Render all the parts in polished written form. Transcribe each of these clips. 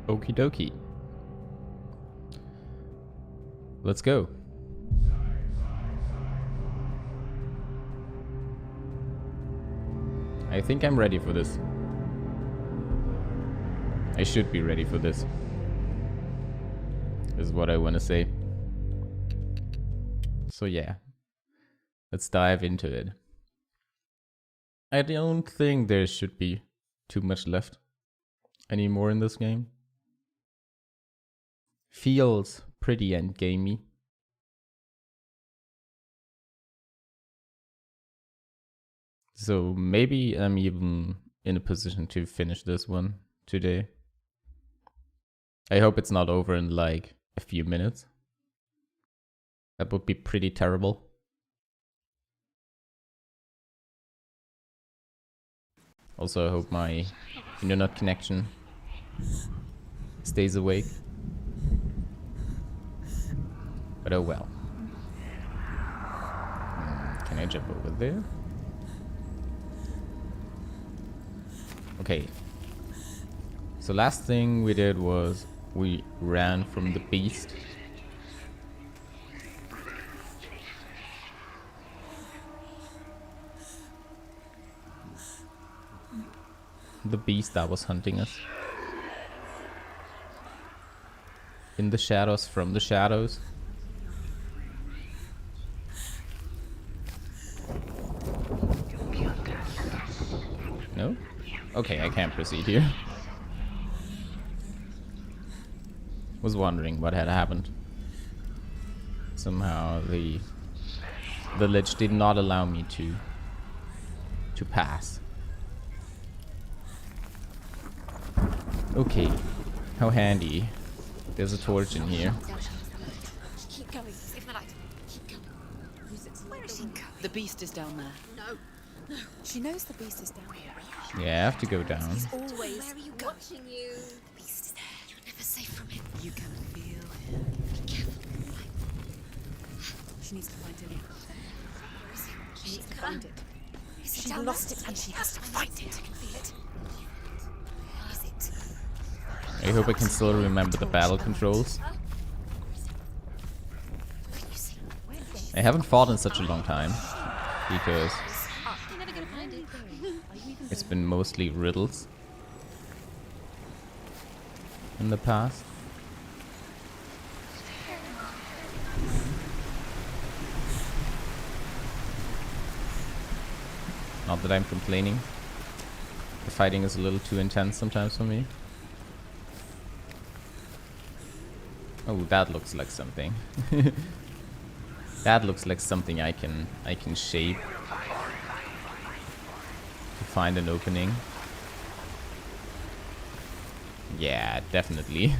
Okie dokie. Let's go. I think I'm ready for this. I should be ready for this. Is what I want to say. So yeah. Let's dive into it. I don't think there should be too much left anymore in this game. Feels pretty endgamey. So maybe I'm even in a position to finish this one today. I hope it's not over in like a few minutes. That would be pretty terrible. Also, I hope my internet connection stays awake. But oh well. Can I jump over there? Okay. So last thing we did was we ran from the beast. The beast that was hunting us. In the shadows, from the shadows. No? Okay, I can't proceed here. Was wondering what had happened. Somehow the lich did not allow me to pass. Okay, how handy. There's a torch in here. Keep going. Save my life. Keep going. Where is she going? The beast is down there. No. No. She knows the beast is down here. Yeah, I have to go down. He's always. Where are you watching you? The beast is there. You're never safe from him. You can feel him. Be careful. She needs to find him. Where is he? She needs to find it. Is he She down lost there? it and she has to find it. I can feel it. Is it? I hope I can still remember the battle controls. I haven't fought in such a long time because You're never gonna find it. it's been mostly riddles in the past. Not that I'm complaining. The fighting is a little too intense sometimes for me. Oh, that looks like something. That looks like something I can shape to find an opening. Yeah, definitely.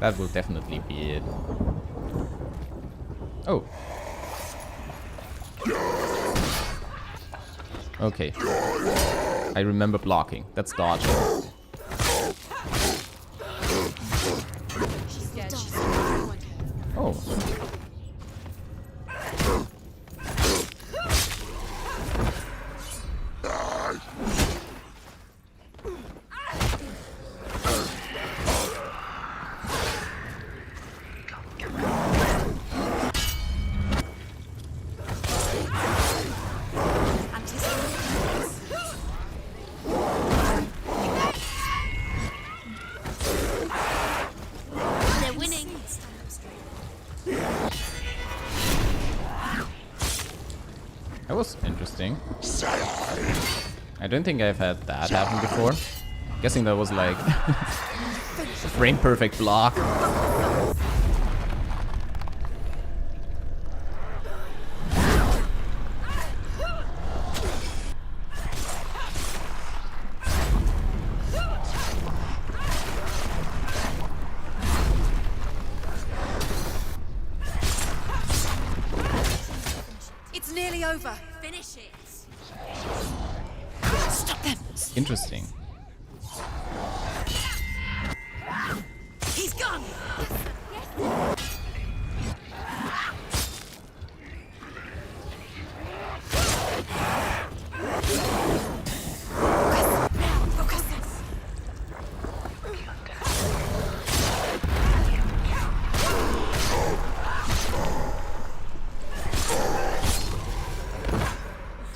That will definitely be it. Oh. Okay. I remember blocking. That's dodging. Oh. They're winning. That was interesting. I don't think I've had that happen before. Guessing that was like a frame perfect block. It's nearly over. Finish it. Stop them! Interesting. He's gone!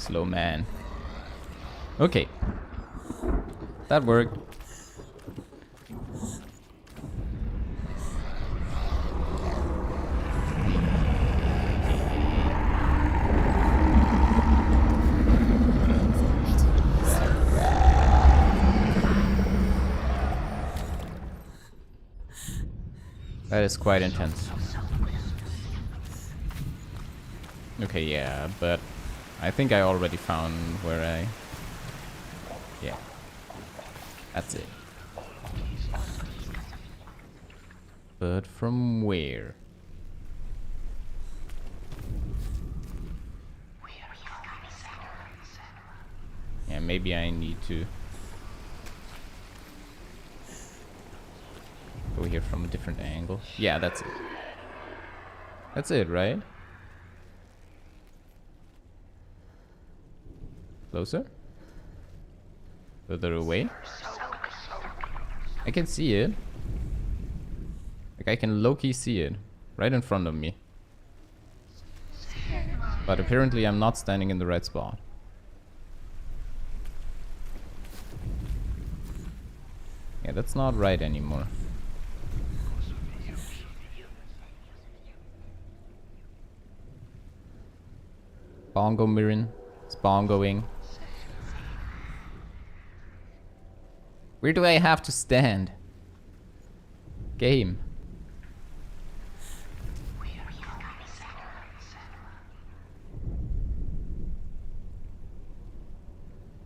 Slow man. Okay. That worked. That is quite intense. Okay, yeah, but I think I already found where I... Yeah. That's it. But from where? Yeah, maybe I need to go here from a different angle. Yeah, that's it. That's it, right? Closer? Further away? I can see it. Like, I can low-key see it. Right in front of me. But apparently I'm not standing in the right spot. Yeah, that's not right anymore. Bongo Mirin. It's bongoing. Where do I have to stand? Game.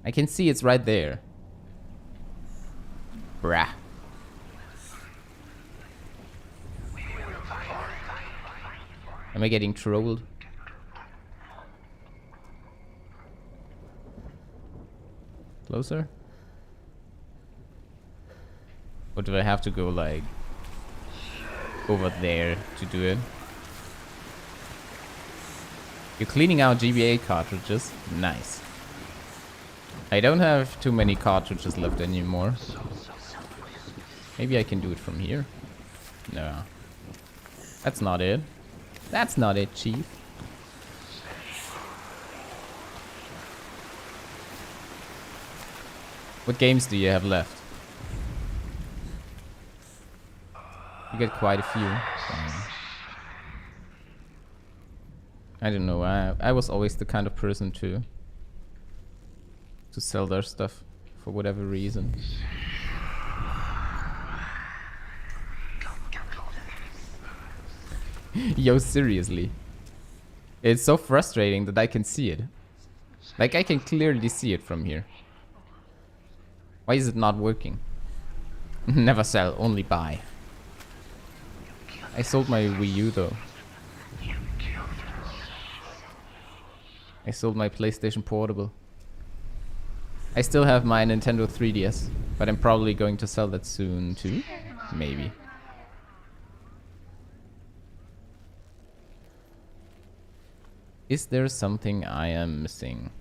I can see it's right there. Brah. Am I getting trolled? Closer? Or do I have to go like over there to do it? You're cleaning out GBA cartridges? Nice. I don't have too many cartridges left anymore. Maybe I can do it from here. No. That's not it. That's not it, Chief. What games do you have left? You get quite a few. I don't know. I was always the kind of person to sell their stuff for whatever reason. Yo, seriously. It's so frustrating that I can see it. Like, I can clearly see it from here. Why is it not working? Never sell, only buy. I sold my Wii U though. I sold my PlayStation Portable. I still have my Nintendo 3DS, but I'm probably going to sell that soon too. Maybe. Is there something I am missing?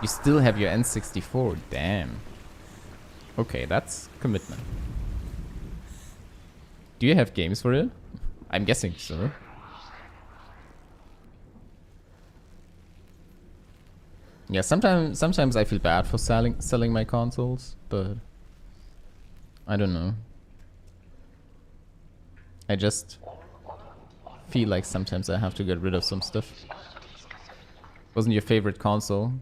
You still have your N64, damn. Okay, that's commitment. Do you have games for it? I'm guessing so. Yeah, sometimes I feel bad for selling my consoles, but I don't know. I just feel like sometimes I have to get rid of some stuff. Wasn't your favorite console?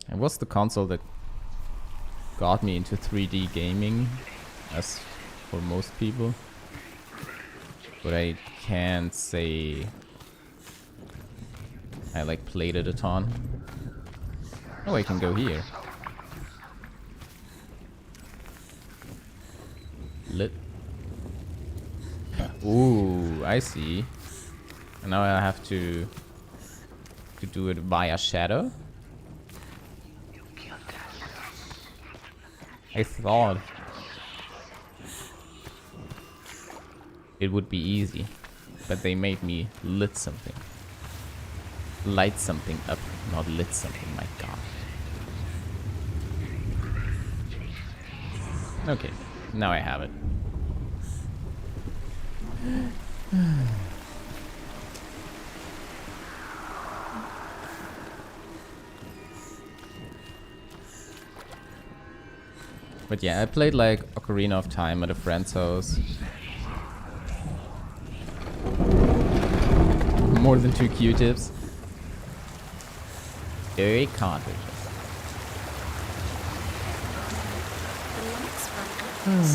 It was the console that got me into 3D gaming, as for most people. But I can't say I like played it a ton. Oh, I can go here. Lit. Ooh, I see. And now I have to do it via shadow. I thought it would be easy, but they made me lit something. Light something up, not lit something, my god. Okay, now I have it. But yeah, I played like Ocarina of Time at a friend's house. More than 2 Q-tips. 3 cartridges. The lights run out.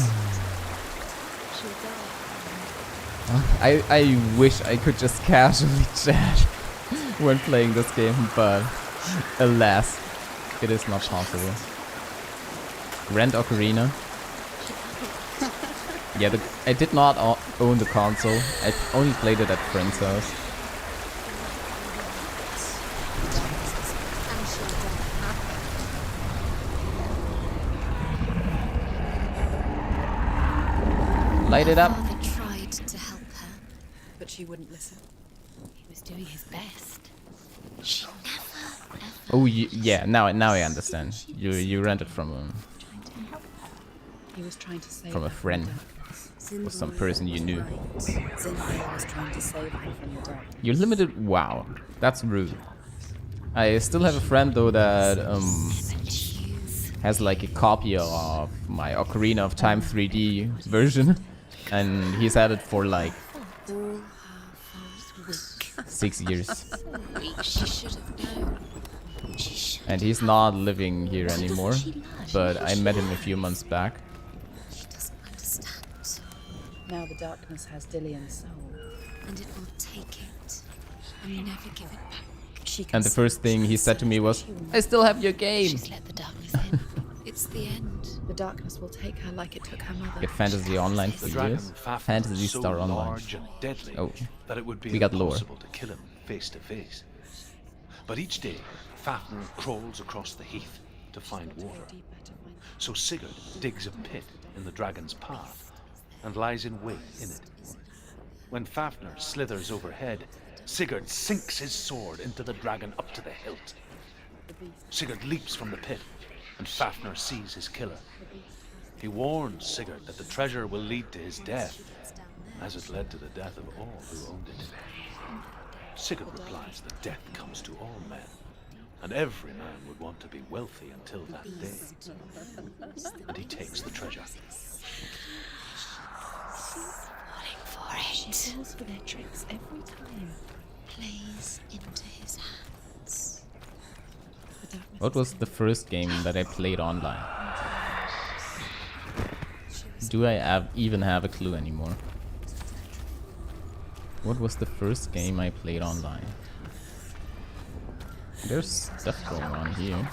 She'll die. I wish I could just casually chat when playing this game, but alas, it is not possible. Rent Ocarina. Yeah, I did not own the console. I only played it at friend's house. And she'll die. Light it up. Father tried to help her. But she wouldn't listen. He was doing his best. She never, ever. Oh, yeah. Now I understand. You rented from He was trying to save a her friend, or some person you knew. Sennua was trying to save her from the dark. You're limited. Wow, that's rude. I still have a friend though that has like a copy of my Ocarina of Time 3D version, and he's had it for like All her father's weak. 6 years, Weak. She should have known. She should. and he's not living here anymore. But I met him a few months back. She doesn't understand. Now the darkness has Dillian's soul. And it will take it. And never give it back. She can And the first thing he said to me was, "I still have your game." She's let the darkness in. It's the end. The darkness will take her like it took her mother. Get Fantasy Online for The dragon years. Fafnir Fantasy was so Star Online. large and deadly Oh, that it would be we got lore. impossible to kill him face to face. But each day, Fafnir crawls across the heath to find water. So Sigurd digs a pit in the dragon's path and lies in wait in it. When Fafnir slithers overhead, Sigurd sinks his sword into the dragon up to the hilt. Sigurd leaps from the pit, and Fafnir sees his killer. He warns Sigurd that the treasure will lead to his death, as it led to the death of all who owned it. Sigurd replies that death comes to all men, and every man would want to be wealthy until that day. And he takes the treasure. Falling for She it. falls for their tricks every time. Plays into his hands. The darkness What was the first game that I played online? Do I even have a clue anymore? What was the first game I played online? There's stuff going on here.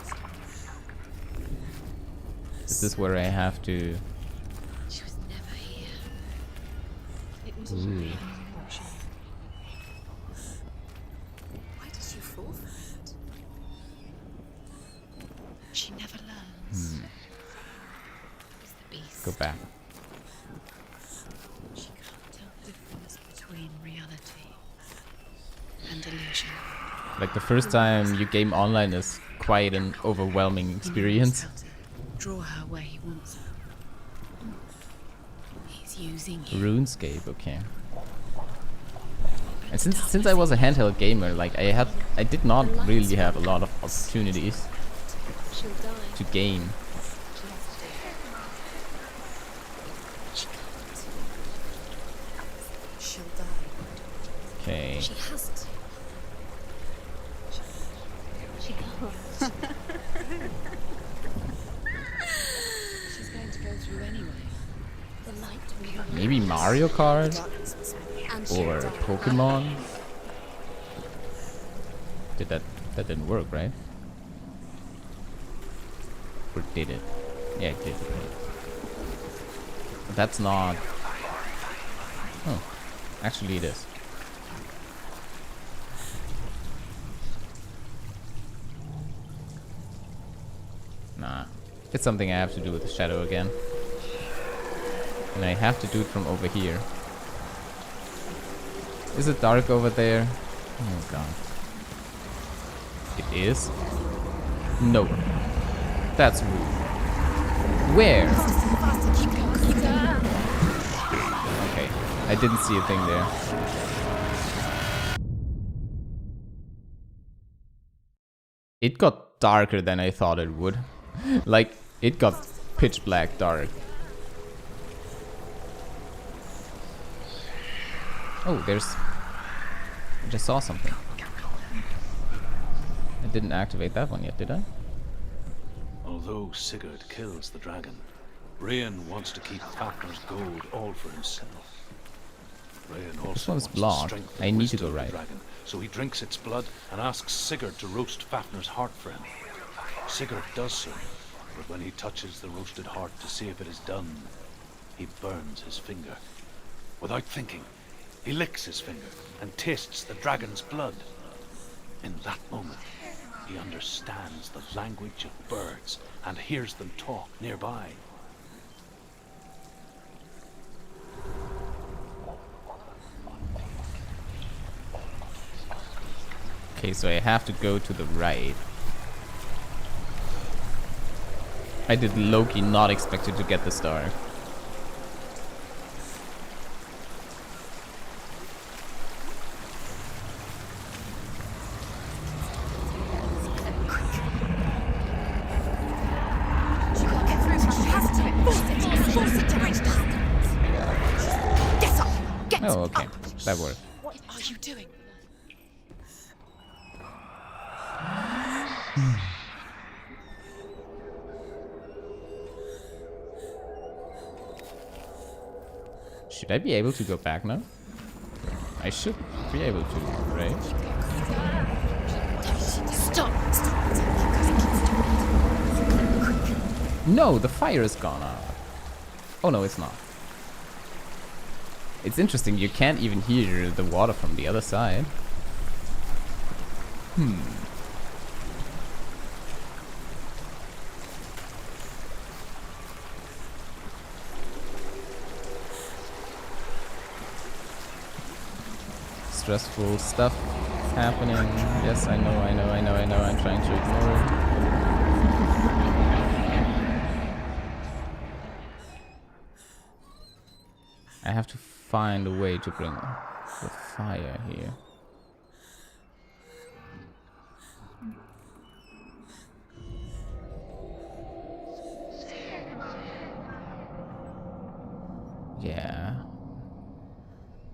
Is this where I have to... She was never here. It was Ooh. Why did you fall for it? She never learns. It's the beast. Go back. She can't tell the difference between reality and illusion. Like the first time you game online is quite an overwhelming experience. He knows how to draw her where he wants her. He's using you. RuneScape, okay. And since I was a handheld gamer, like I did not really have a lot of opportunities She'll die. to game. She can't. She'll die. Okay. She has to. She can't. She's going to go through anyway. The light will Maybe Mario Kart and she'll or die. Pokemon. That didn't work, right? Or did it? Yeah, it did. But that's not. Oh, actually it is. Nah, it's something I have to do with the shadow again. And I have to do it from over here. Is it dark over there? Oh god. It is? No. That's rude. Where? Okay, I didn't see a thing there. It got darker than I thought it would. Like, it got pitch black dark. Oh, there's... I just saw something. I didn't activate that one yet, did I? Although Sigurd kills the dragon, Rian wants to keep Fafnir's gold all for himself. Rian also one's wants blocked. the strength I and need to wisdom go of the right. dragon, so he drinks its blood and asks Sigurd to roast Fafnir's heart for him. Sigurd does so, but when he touches the roasted heart to see if it is done, he burns his finger. Without thinking, he licks his finger and tastes the dragon's blood. In that moment, he understands the language of birds and hears them talk nearby. Okay, so I have to go to the right. I did Loki not expected to get the star. She can't get through, so she has to. Force it to reach distance. Get up! Get Oh, okay. up! That worked. What are you doing? Should I be able to go back now? I should be able to, right? Stop! No, the fire is gone out. Oh no, it's not. It's interesting, you can't even hear the water from the other side. Stressful stuff happening. Yes, I know. I'm trying to ignore it. I have to find a way to bring the fire here. Yeah.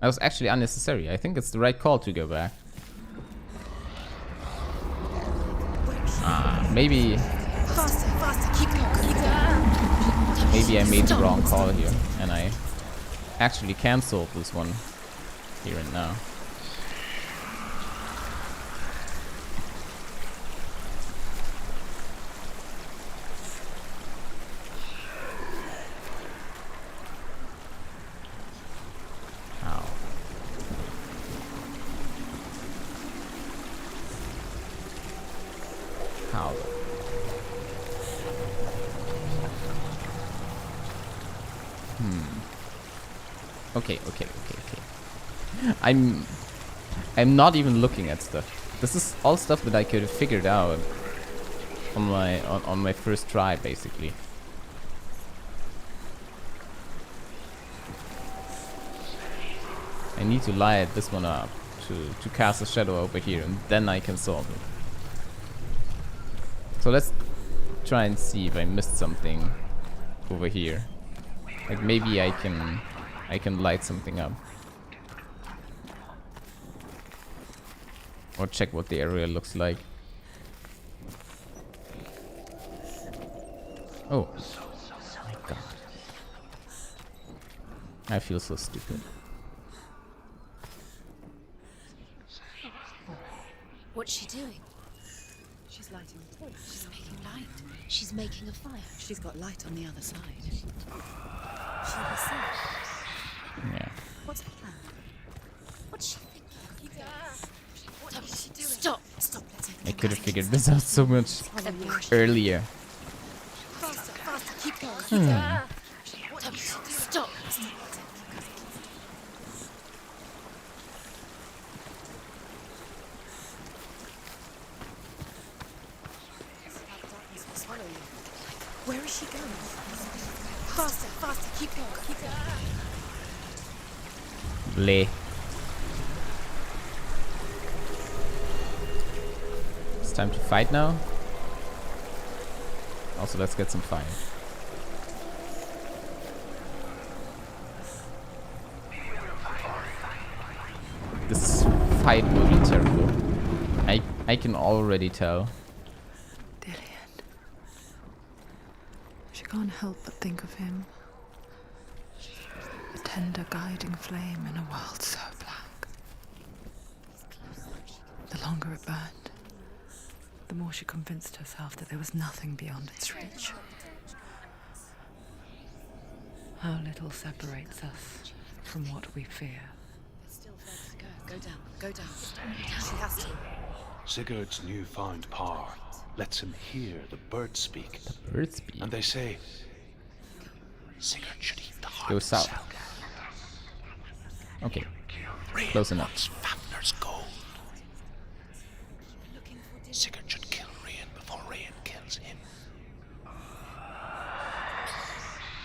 That was actually unnecessary. I think it's the right call to go back. Maybe Faster, faster, keep going. maybe I made the wrong call here, and I actually cancelled this one here and now. How? Okay. I'm not even looking at stuff. This is all stuff that I could have figured out on my first try, basically. I need to light this one up to cast a shadow over here, and then I can solve it. So let's try and see if I missed something over here. Like maybe I can light something up. Or check what the area looks like. Oh my god. I feel so stupid. What's she doing? She's lighting the torch. She's making light. She's making a fire. She's got light on the other side. She herself. Yeah. What's the plan? What's she thinking? What is she doing? Stop! Stop! Let's I could have figured this out so much earlier. Faster, faster, keep going. What is she doing? Stop! Where is she going? Faster, faster, keep going, keep going. Bleh. It's time to fight now. Also, let's get some fire. This fight will be terrible. I can already tell. Dillian. She can't help but think of him. A tender guiding flame in a world so black. The longer it burned, the more she convinced herself that there was nothing beyond its reach. How little separates us from what we fear. Still further to go. Go down. Go down. She has to. Sigurd's newfound power lets him hear the birds speak. Bird speed. And they say, Sigurd should eat the heart Go south. itself. Okay. Rain Close enough. wants Fafnir's gold. Sigurd should kill Rain before Rain kills him.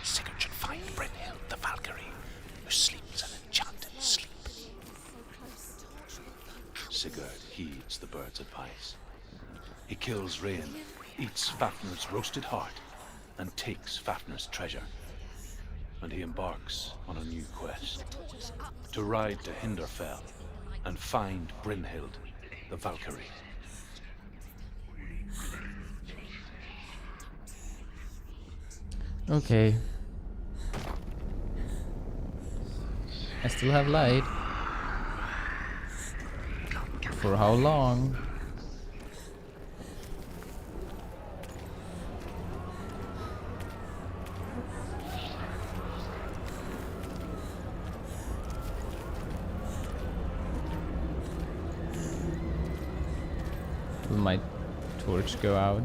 Sigurd should find Brynhild the Valkyrie, who sleeps an enchanted sleep. Sigurd heeds the bird's advice. He kills Rain, eats Fafnir's roasted heart, and takes Fafnir's treasure. And he embarks on a new quest, to ride to Hinderfell and find Brynhild the Valkyrie. Okay. I still have light. For how long? Will my torch go out?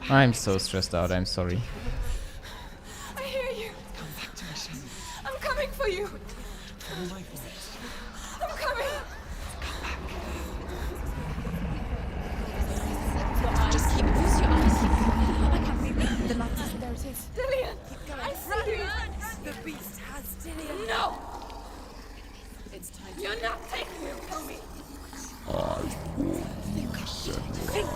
I'm so stressed out, I'm sorry. I hear you. I'm coming for you. I'm coming. Just keep use your eyes. I can't see the lights. There it is. Dillian, I see you. The beast has Dillian. No. It's time. You're not taking him from me. Think.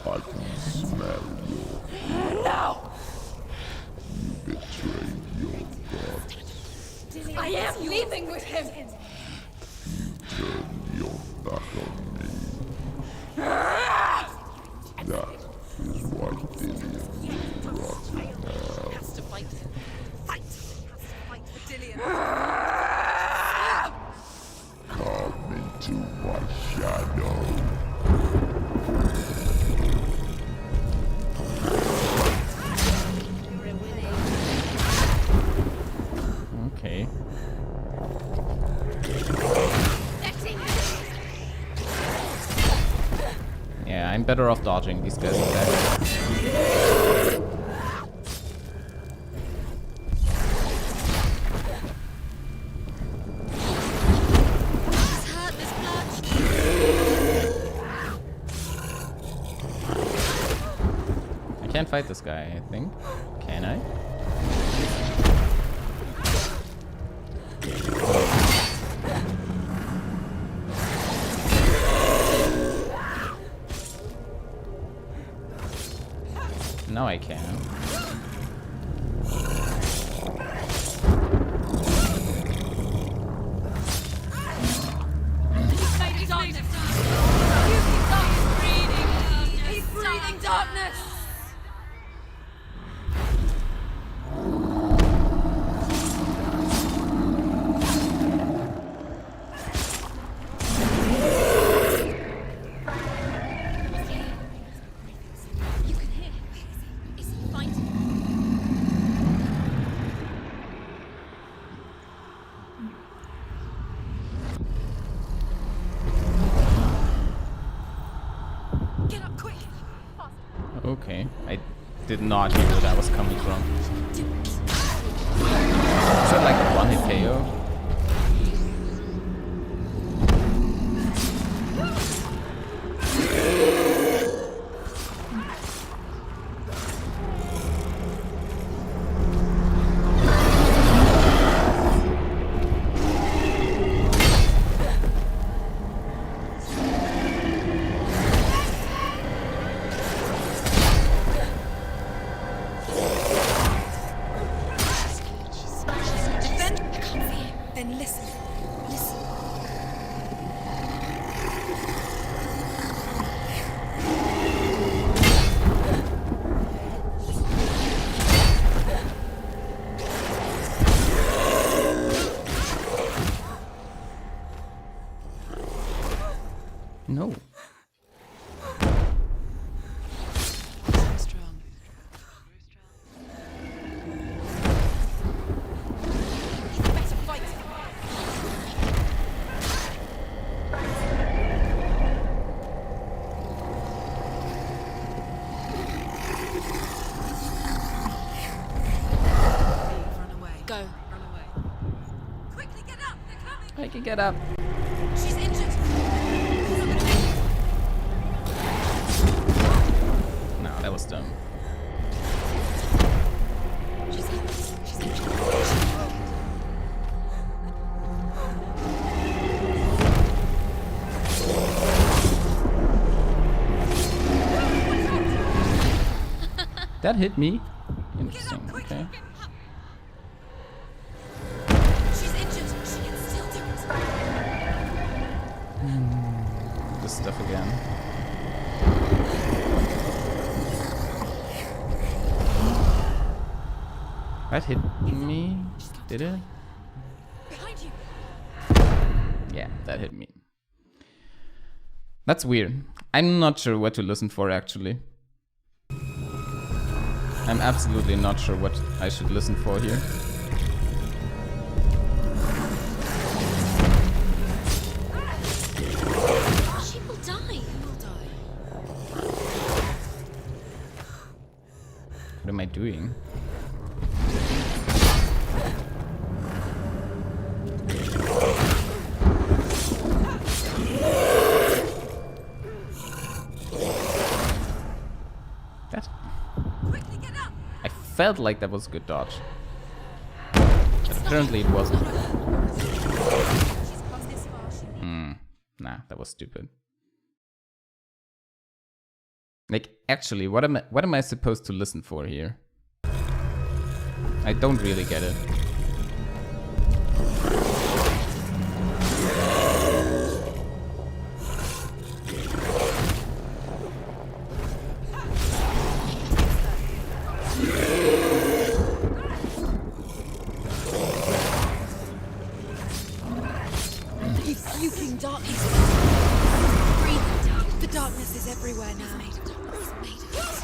I can smell you. No. You betrayed your god. I am leaving with him. Turn your back on me. That is why Dillian will rot in hell. Has to fight. Fight. Has to fight for Dillian. Come into my shadow. Okay. Yeah, I'm better off dodging these guys instead. I can't fight this guy, I think. Can I? Now I can. He's breathing darkness. You can hear. Is he fighting? Get up quick. Okay. I did not hear where that was coming from. Is that like a one-hit KO? Quickly get up. She's injured. No, that was dumb. She's injured. That hit me. Interesting. Okay. She's injured. She can still do it. This stuff again. That hit me. Did it? Behind you. Yeah, that hit me. That's weird. I'm not sure what to listen for actually. I'm absolutely not sure what I should listen for here. She will die. What am I doing? That Quickly get up. I felt like that was a good dodge. But apparently it wasn't. She's crossed this far. She Nah, that was stupid. Like, actually, what am I supposed to listen for here? I don't really get it. It's puking darkness. Breathe it down. The darkness is everywhere now. He's made of it.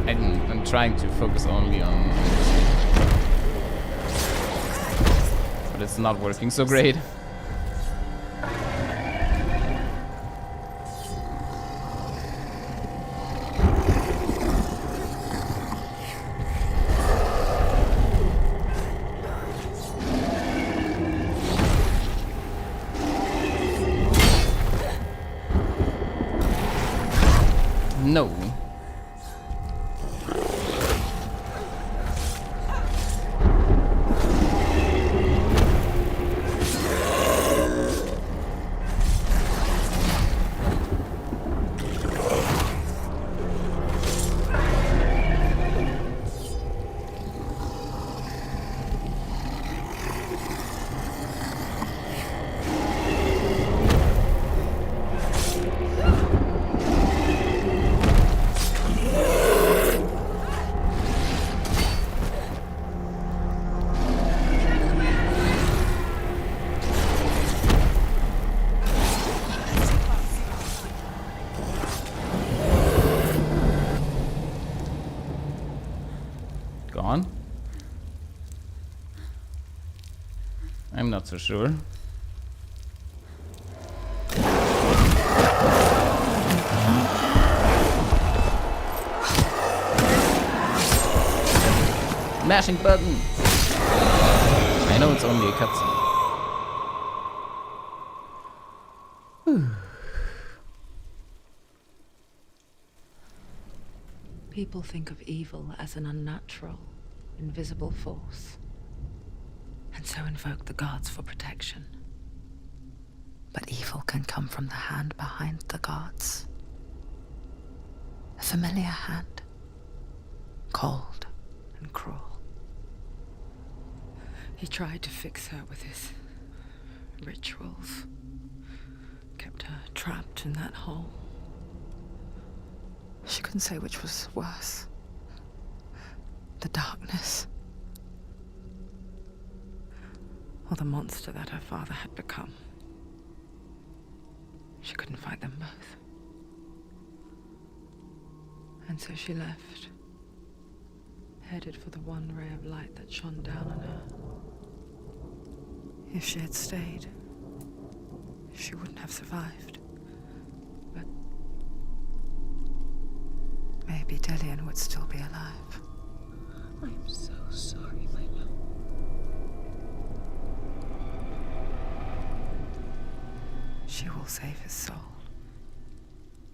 I'm trying to focus only on... But it's not working so great. No. Gone? I'm not so sure. Mashing button! I know it's only a cutscene. People think of evil as an unnatural, invisible force, and so invoke the gods for protection. But evil can come from the hand behind the gods. A familiar hand, cold and cruel. He tried to fix her with his rituals, kept her trapped in that hole. She couldn't say which was worse. The darkness, or the monster that her father had become. She couldn't fight them both. And so she left, headed for the one ray of light that shone down on her. If she had stayed, she wouldn't have survived. But maybe Dillian would still be alive. I'm so sorry, my love. She will save his soul.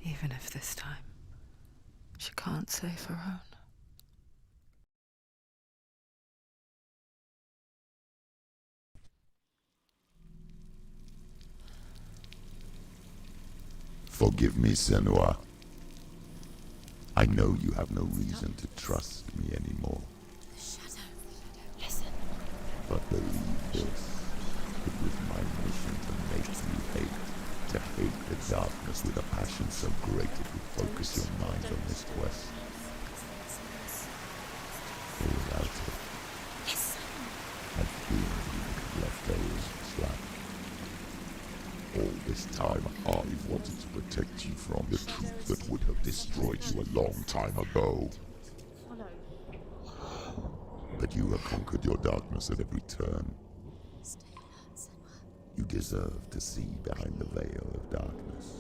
Even if this time she can't save her own. Forgive me, Sennua. I know you have no reason to trust me anymore. Shadow. Listen. But believe this, it was my mission to make you hate. To hate the darkness with a passion so great it would focus your mind on this quest. For without it, I fear you would have left those slack. All this time, I wanted to protect you from the truth that would have destroyed you a long time ago. But you have conquered your darkness at every turn. You deserve to see behind the veil of darkness.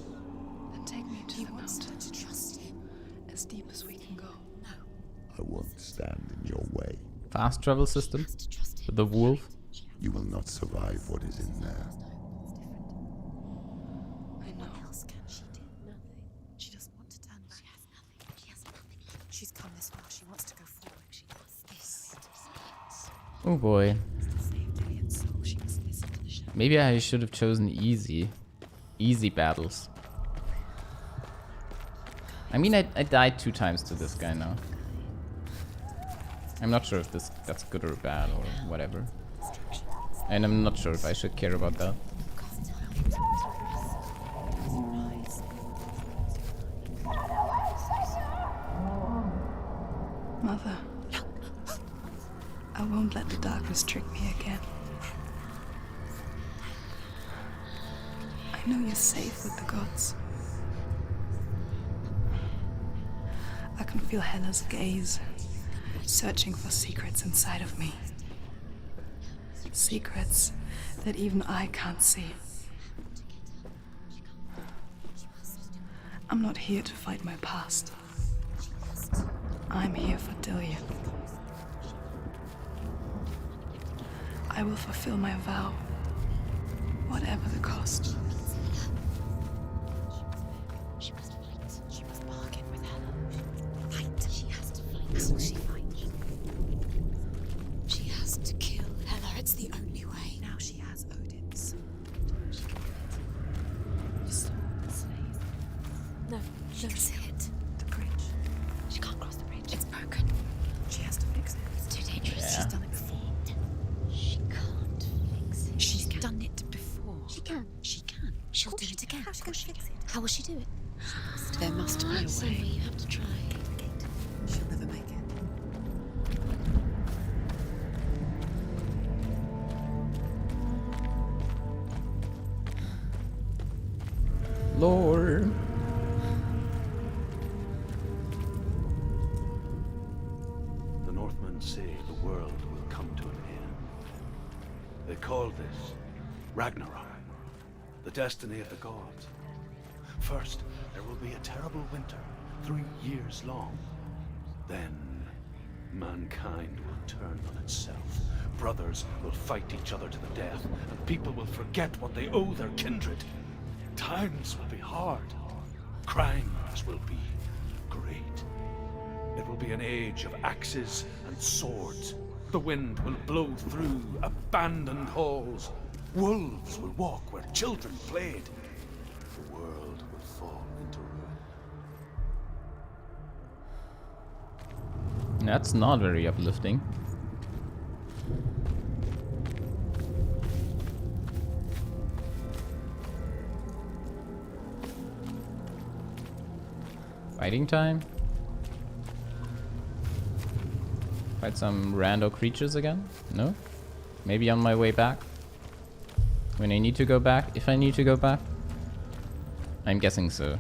Then take me to the mountain. To trust him. As deep as we can go. No. I won't stand in your way. Fast travel system? With the wolf? You will not survive what is in there. I know. What else can she do? Nothing. She doesn't want to turn back. She has nothing. She has nothing. She's come this far. She wants to go forward. She does this. Oh boy. To save Dillian's soul, she must listen to the shadow. Maybe I should have chosen easy. Easy battles. I mean, I died 2 times to this guy now. I'm not sure if that's good or bad or whatever. And I'm not sure if I should care about that. Mother, I won't let the darkness trick me again. I know you're safe with the gods. I can feel Hela's gaze, searching for secrets inside of me. Secrets that even I can't see. I'm not here to fight my past. I'm here for Dillian. I will fulfill my vow, whatever the cost. She must fight. She must bargain with Hela. Fight. She has to fight. Will she fight? She has to kill Hela. It's the only way. Now she has Odin's. She can get it. Just the slave. No, she can see it. The bridge. She can't cross the bridge. It's broken. She has to fix it. It's too dangerous. Yeah. She's done it before. She can't fix it. She's done it before. She can. She can. She'll do it again. Of course she can. How will she do it? There must be a way. Somewhere you have to try. She'll never make it. Lord. The Northmen say the world will come to an end. They call this Ragnarok, the destiny of the gods. First, there will be a terrible winter, 3 years long. Then, mankind will turn on itself. Brothers will fight each other to the death, and people will forget what they owe their kindred. Times will be hard. Crimes will be great. It will be an age of axes and swords. The wind will blow through abandoned halls. Wolves will walk where children played. The world will fall into ruin. That's not very uplifting. Fighting time? Fight some rando creatures again? No? Maybe on my way back? When I need to go back? If I need to go back? I'm guessing so.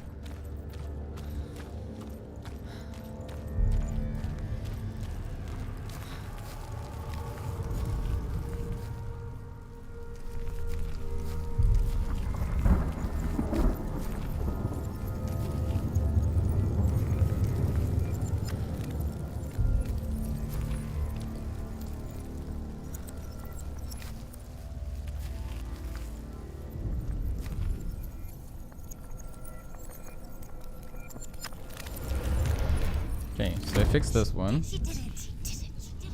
Okay, so I fixed this one. She did it. She did it. She did it.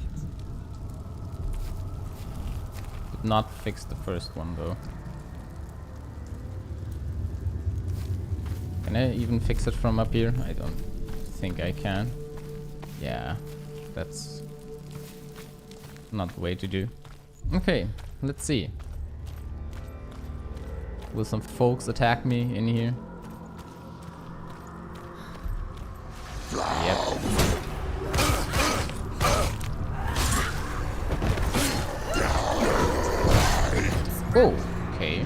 Did not fix the first one though. Can I even fix it from up here? I don't think I can. Yeah, that's not the way to do. Okay, let's see. Will some folks attack me in here? Yep. Oh, okay.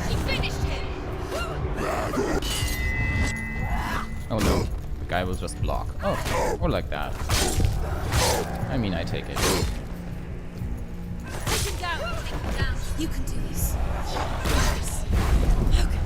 She finished him. Oh no, the guy was just blocked. Oh, or like that. I mean, I take it. Take him down. Take him down. You can do this. Okay.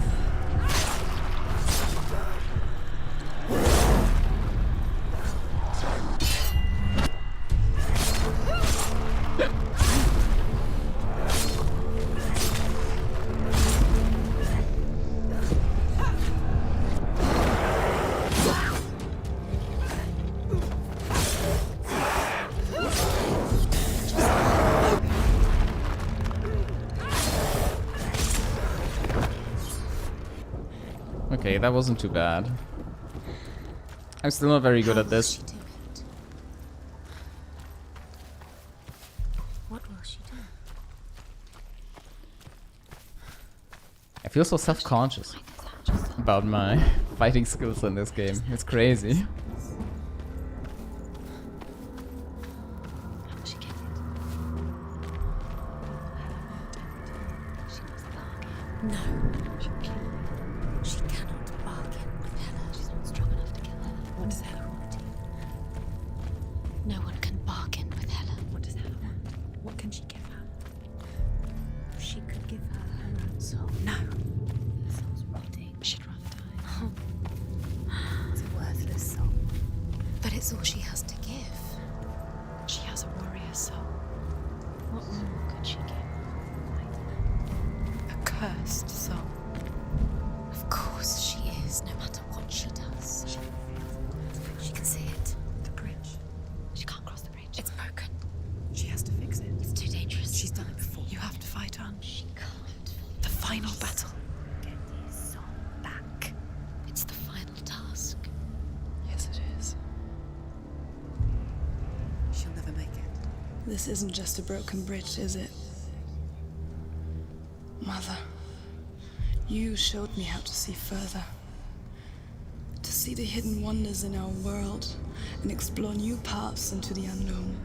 Okay, that wasn't too bad. I'm still not very good at this. She do it. What will she do? I feel so self-conscious about my fighting skills in this game. It's crazy. How will she get it? She must bargain. No. She cannot bargain with Hela. She's not strong enough to kill her. What does Hela want? No one can bargain with Hela. What does Hela want? What can she give her? She could give her her own soul. No. Her soul's rotting. She'd rather die. It's a worthless soul. But it's all she has to give. She has a warrior soul. What more could she give? A cursed soul. Of course she is, no matter what she does. She can see it. The bridge. She can't cross the bridge. It's broken. She has to fix it. It's too dangerous. She's done it before. You have to fight on. She can't. The final battle. Get his soul back. It's the final task. Yes, it is. She'll never make it. This isn't just a broken bridge, is it? Mother, you showed me how to see further. To see the hidden wonders in our world and explore new paths into the unknown.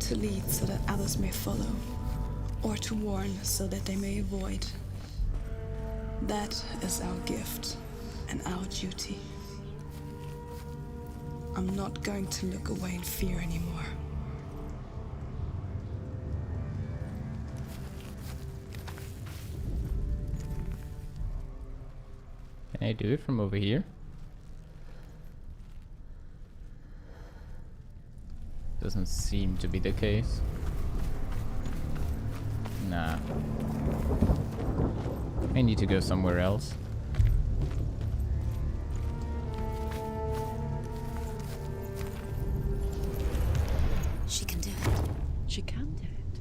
To lead so that others may follow, or to warn so that they may avoid. That is our gift and our duty. I'm not going to look away in fear anymore. I do it from over here? Doesn't seem to be the case. Nah. I need to go somewhere else. She can do it. She can do it.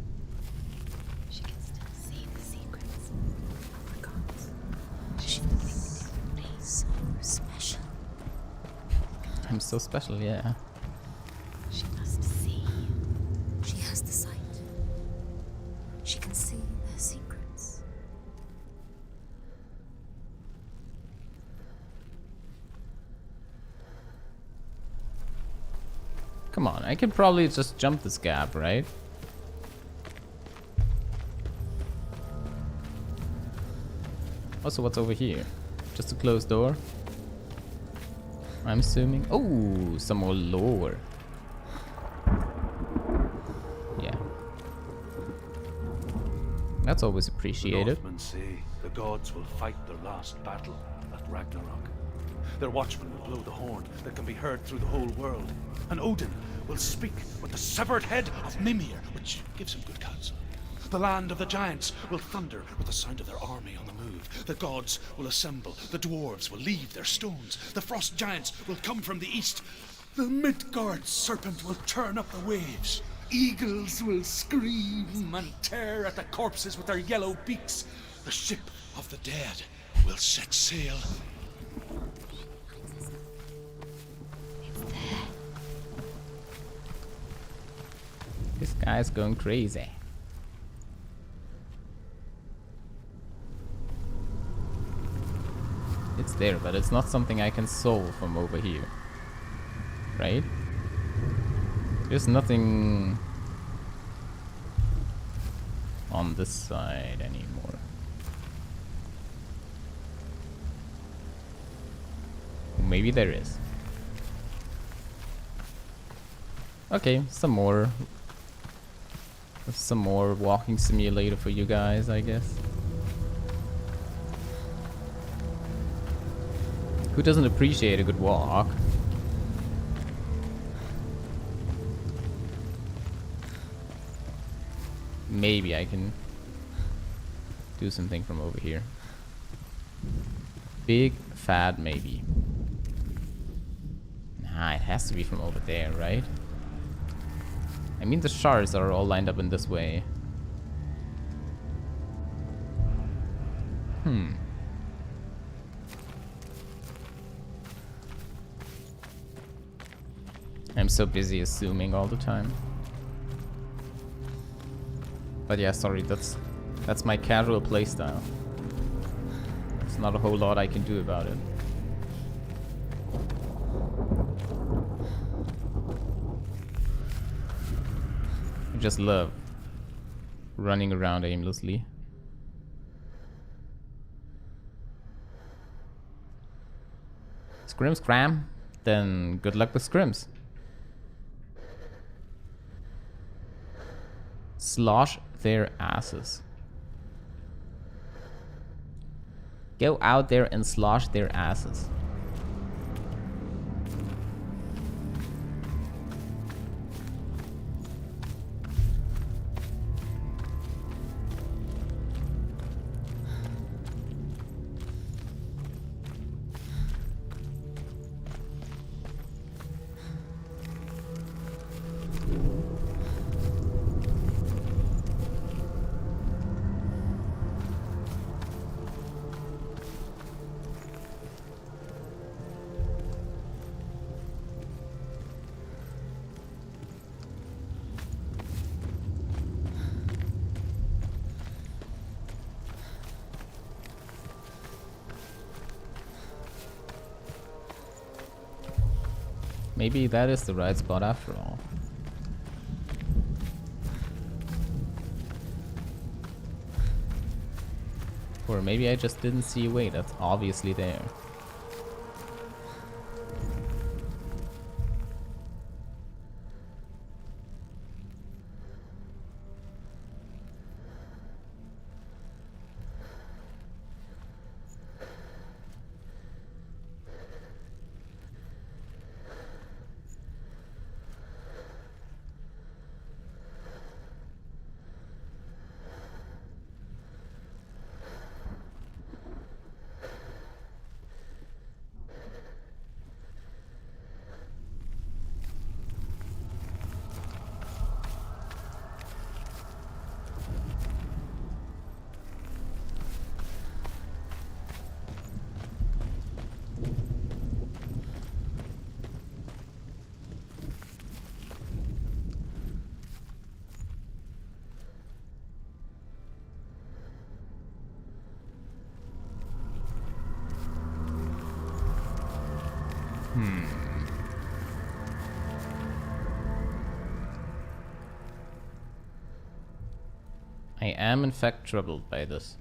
She can still see the secrets of the gods. She's so special. I'm so special, yeah. She must see. She has the sight. She can see their secrets. Come on, I can probably just jump this gap, right? Also, what's over here? Just a closed door? I'm assuming. Oh, some more lore. Yeah. That's always The appreciated. Northmen say the gods will fight their last battle at Ragnarok. Their watchmen will blow the horn that can be heard through the whole world. And Odin will speak with the severed head of Mimir, which gives him good counsel. The land of the giants will thunder with the sound of their army on the move. The gods will assemble. The dwarves will leave their stones. The frost giants will come from the east. The Midgard serpent will turn up the waves. Eagles will scream and tear at the corpses with their yellow beaks. The ship of the dead will set sail. This guy's going crazy. It's there, but it's not something I can solve from over here. Right? There's nothing on this side anymore. Maybe there is. Okay, some more walking simulator for you guys, I guess. Who doesn't appreciate a good walk? Maybe I can do something from over here. Big fat maybe. Nah, it has to be from over there, right? I mean, the shards are all lined up in this way. I'm so busy assuming all the time. But yeah, sorry, that's my casual playstyle. There's not a whole lot I can do about it. I just love running around aimlessly. Scrims cram? Then good luck with scrims. Slosh their asses. Go out there and slosh their asses. Maybe that is the right spot after all. Or maybe I just didn't see a way that's obviously there. I am in fact troubled by this.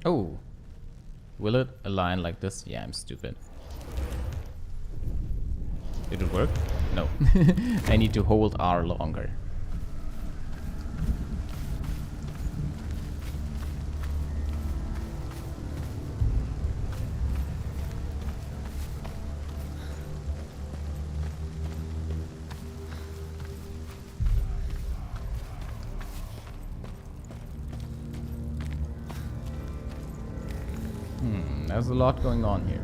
Oh, will it align like this? Yeah, I'm stupid. Did it work? No. I need to hold R longer. There's a lot going on here.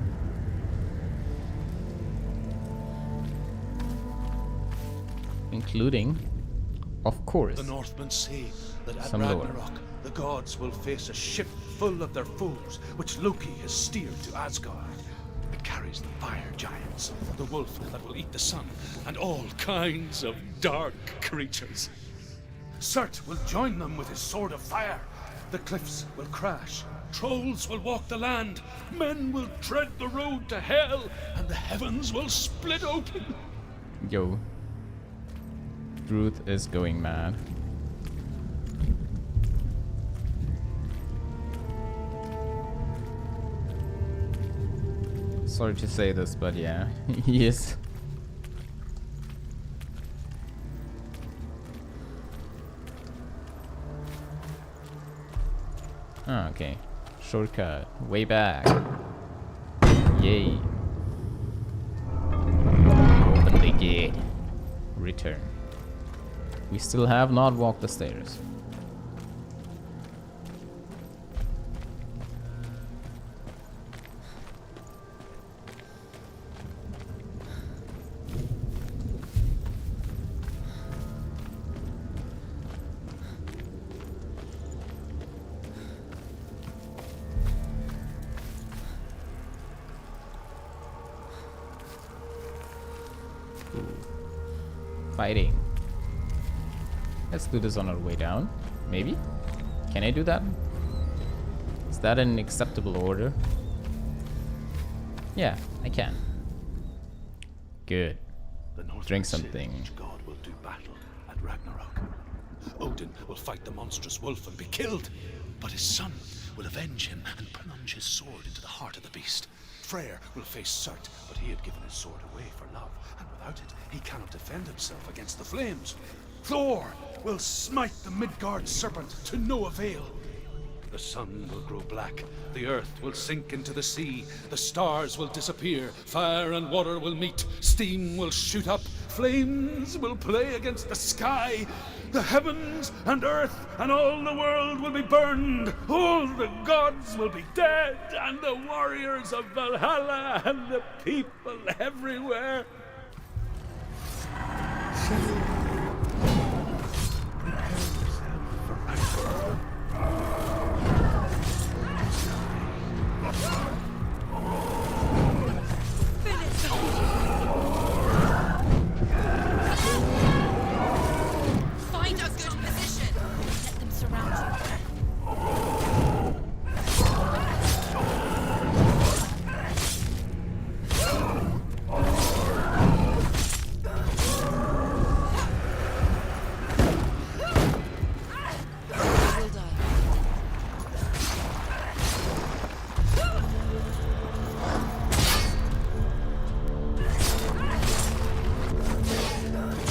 Including, of course, The Northmen say that at some lore. Ragnarok, the gods will face a ship full of their foes, which Loki has steered to Asgard. It carries the fire giants, the wolf that will eat the sun, and all kinds of dark creatures. Surt will join them with his sword of fire. The cliffs will crash. Trolls will walk the land. Men will tread the road to hell, and the heavens will split open. Yo. Truth is going mad. Sorry to say this, but yeah, he is. Ah, okay. Shortcut. Way back. Yay. Open the gate. Return. We still have not walked the stairs. Fighting. Let's do this on our way down. Maybe? Can I do that? Is that an acceptable order? Yeah, I can. Good. The Northmen Drink say something. each god will do battle at Ragnarok. Odin will fight the monstrous wolf and be killed, but his son will avenge him and plunge his sword into the heart of the beast. Freyr will face Surt, but he had given his sword away for love, and without it, he cannot defend himself against the flames. Thor will smite the Midgard serpent to no avail. The sun will grow black, the earth will sink into the sea, the stars will disappear, fire and water will meet, steam will shoot up, flames will play against the sky, the heavens and earth and all the world will be burned, all the gods will be dead, and the warriors of Valhalla and the people everywhere. Find a good position. Let them surround you. Will die.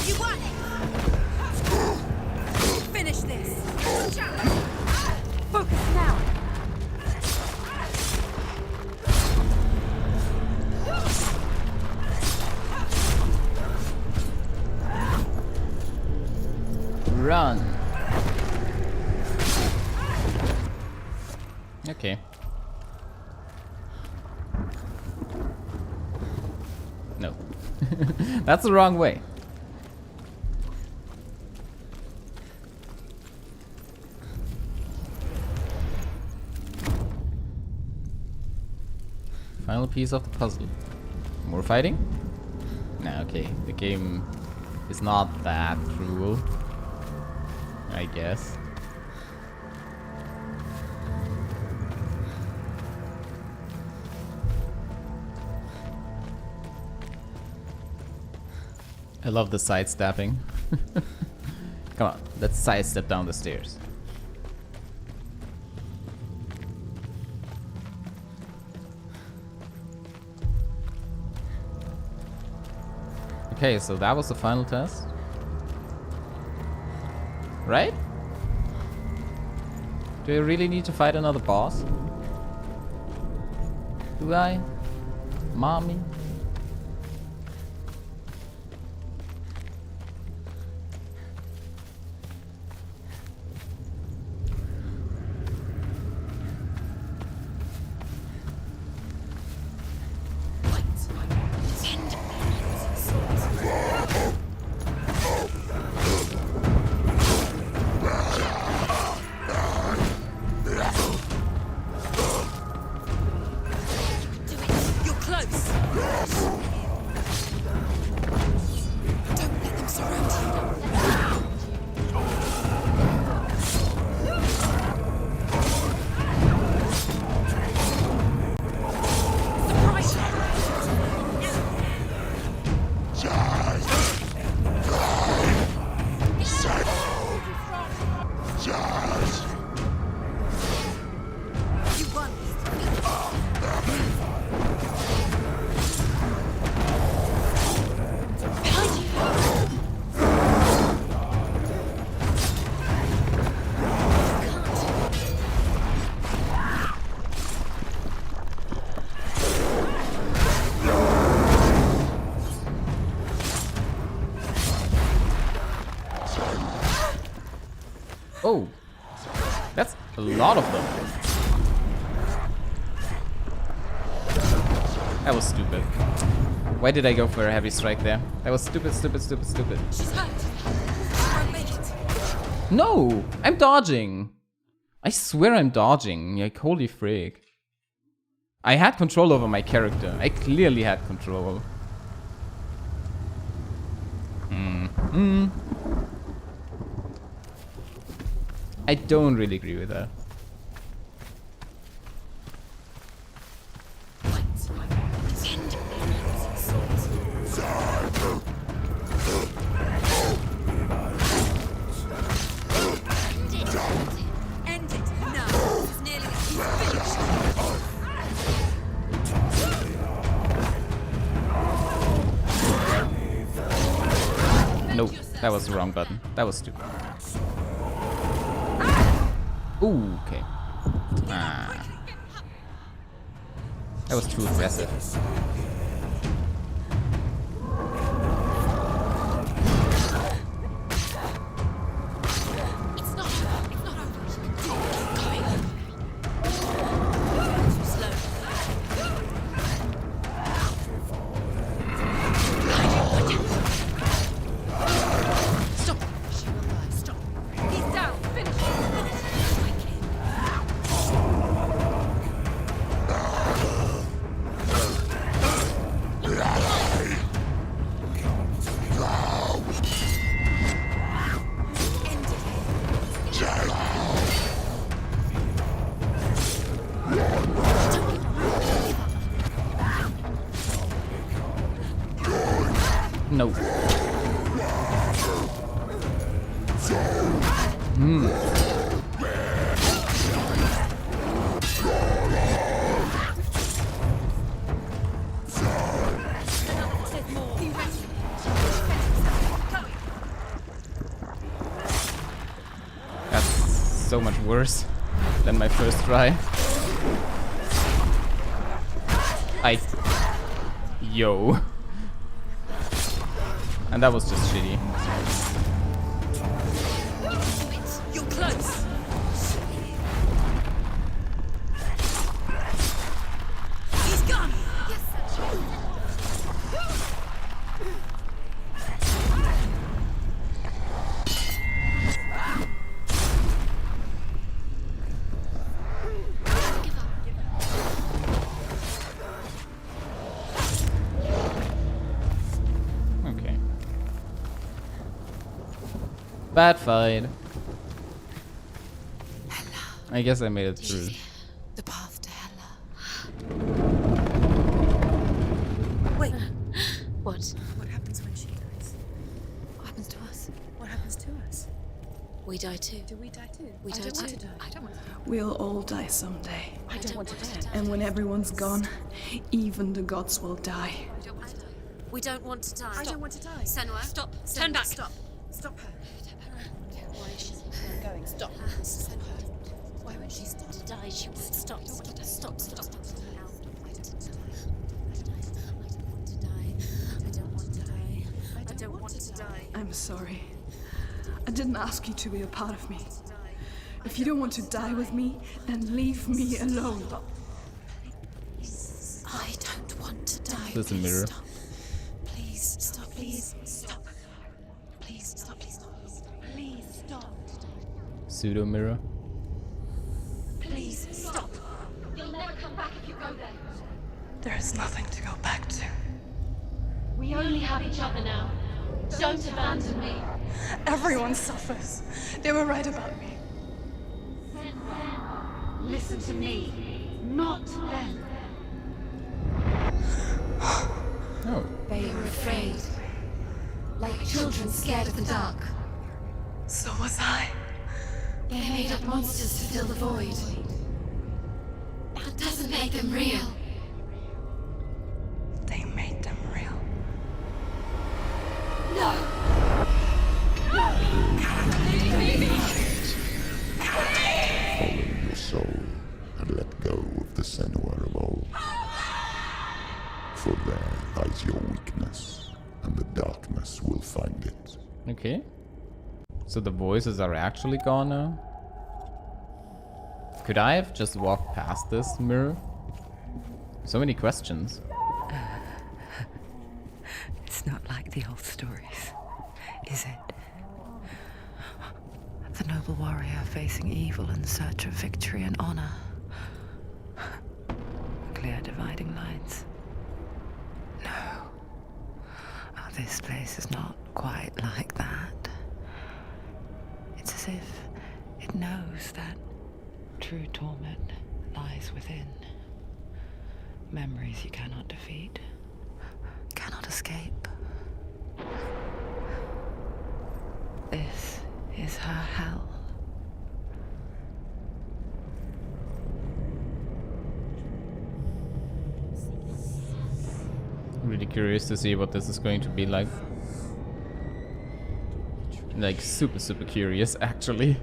You want it? Finish this. Focus now. Run. Okay. No. That's the wrong way. Final piece of the puzzle. More fighting? Nah, okay. The game is not that cruel, I guess. I love the sidestepping. Come on, let's sidestep down the stairs. Okay, so that was the final test. Right? Do I really need to fight another boss? Do I? Mommy? Oh, that's a lot of them. That was stupid. Why did I go for a heavy strike there? That was stupid, stupid, stupid, stupid. She's hurt. She won't make it. No, I'm dodging. I swear I'm dodging. Like, holy freak. I had control over my character. I clearly had control. I don't really agree with that. End it. No. This is nearly finished. Nope, that was the wrong button. That was stupid. Ooh, okay. Ah. That was too aggressive. It's not over. Keep going. Too slow. Stop. She will die. Stop. He's down. Finish. No. That's so much worse than my first try. Yo. And that was just shitty. You're close. He's gone. Yes, sir. Bad fight. I guess I made it through. The path to Hela. Wait, What? what happens when she dies? What happens to us? What happens to us? We die too. Do we die too? We I die don't want too. to die. I don't want to die. We'll all die someday. I don't want to die. And when everyone's gone, even the gods will die. We don't want to die. I don't want to die. Sennua, stop. Senua, Turn back. Stop. Stop her. Why is she I'm going. Stop. Sennua. Why would she stop to die? She would stop. Stop. Stop. I don't want to die. I'm sorry. I didn't ask you to be a part of me. If you don't want to die with me, then leave me alone. I don't want to die. There's a mirror. Stop. Please stop. Please stop. Please stop. Please stop. Please stop. Pseudo mirror. Please stop. You'll never come back if you go there. There is nothing to go back to. We only have each other now. Don't abandon me. Everyone suffers. They were right about me. Listen to me, not them. Oh. They were afraid. Like children scared of the dark. So was I. They made up monsters to fill the void. That doesn't make them real. They made them real. No! Follow your soul and let go of the Sennua of old. For there lies your weakness, and the darkness will find it. Okay. So the voices are actually gone now? Could I have just walked past this mirror? So many questions. It's not like the old stories, is it? The noble warrior facing evil in search of victory and honor. Clear dividing lines. No. Oh, this place is not quite like that. It's as if it knows that true torment lies within. Memories you cannot defeat, cannot escape. This is her hell. Really curious to see what this is going to be like. Like super curious actually.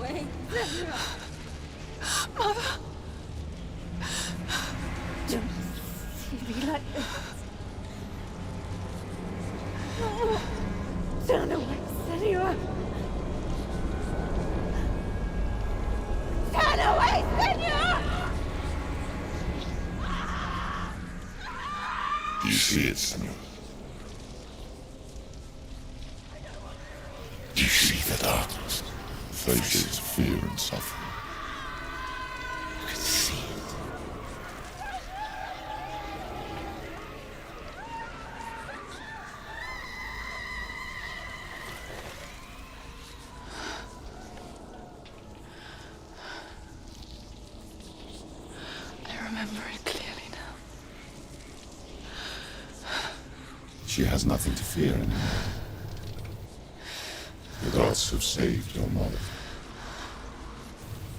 Wait, Mother! don't see me like this. Turn away, Sennua! Turn away, Sennua! Do you see it, Sennua? Do you see the darkness? Faces fear and suffering. You can see it. I remember it clearly now. She has nothing to fear anymore. The gods have saved your mother.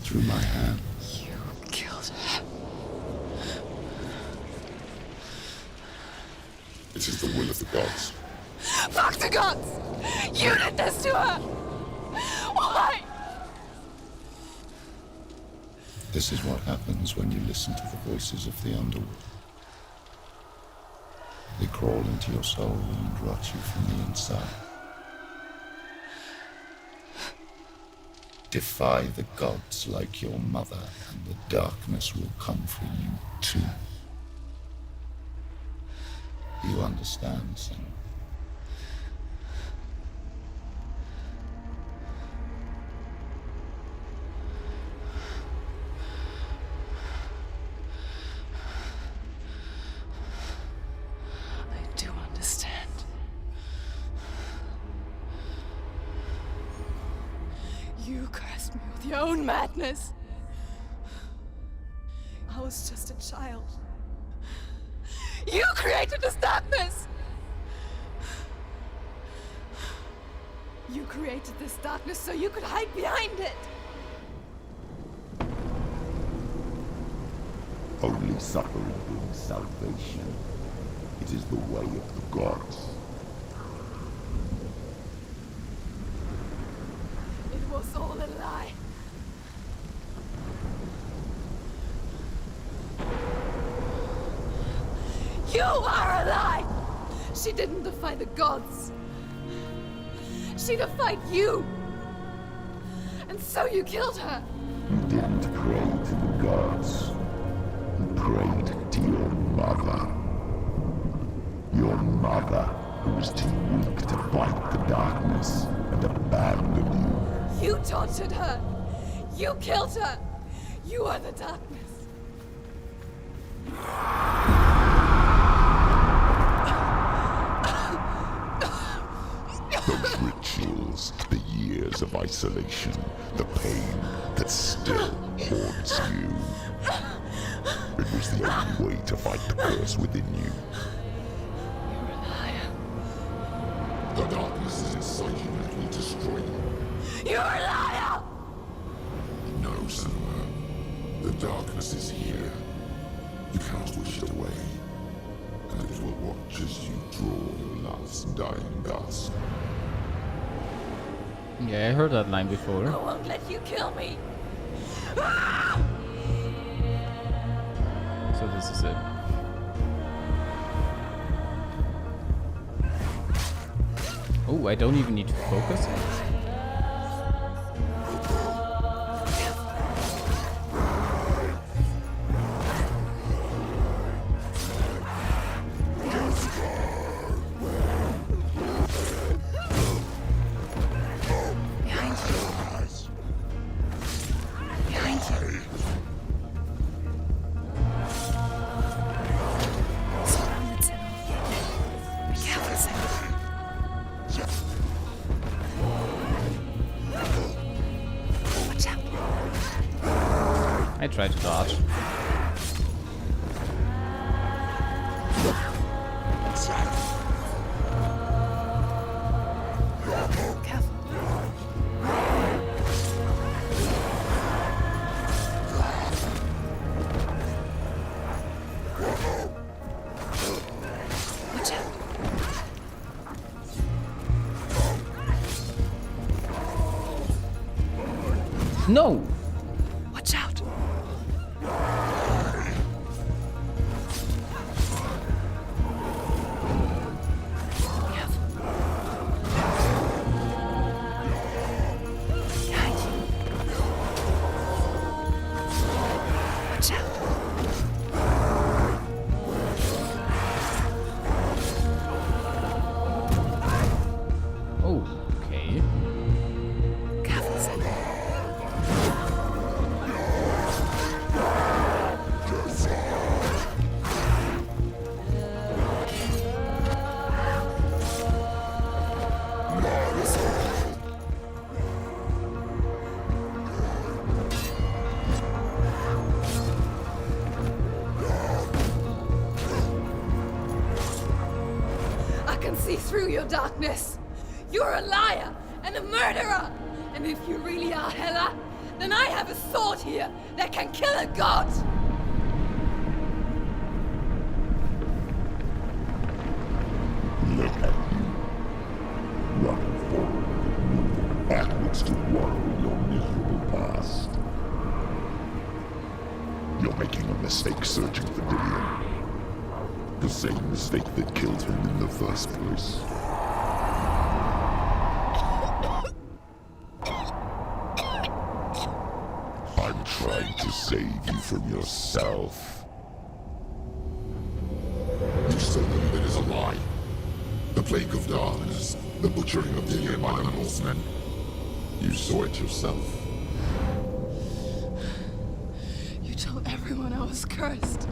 Through my hand. You killed her. It is the will of the gods. Fuck the gods! You did this to her! Why? This is what happens when you listen to the voices of the underworld. They crawl into your soul and rot you from the inside. Defy the gods like your mother, and the darkness will come for you too. Do you understand, Sennua? I do understand. You cursed me with your own madness. I was just a child. You created this darkness! You created this darkness so you could hide behind it! Only suffering brings salvation. It is the way of the gods. It was all a lie. You are a lie! She didn't defy the gods. She defied you! And so you killed her! You didn't pray to the gods. You prayed to your mother. Your mother, who was too weak to fight the darkness and abandoned you. You tortured her! You killed her! You are the darkness! The rituals, the years of isolation, the pain that still haunts you. It was the only way to fight the curse within you. You're a liar. The darkness is inside you and it will destroy you. You're a liar! No, Sennua. The darkness is here. You cannot wish it away. And it will watch as you draw your last dying gasp. Yeah, I heard that line before. I won't let you kill me! So this is it. Oh, I don't even need to focus. Behind you. Behind you. Surrounded, Sennua. Be careful, Sennua. Watch out. I tried to dodge. Careful. Watch out. No! Watch out. Careful. Behind you. Watch out. Oh, okay. Careful, Sennua. I can see through your darkness. You're a liar and a murderer. And if you really are Hela, then I have a sword here that can kill a god. Look at you. Running forward, backwards to wallow your miserable past. You're making a mistake searching for Dillion. The same mistake that killed him in the first place. trying to save you from yourself. You said that it is a lie. The plague of darkness, the butchering of Dillion by the Northmen. You saw it yourself. You told everyone I was cursed.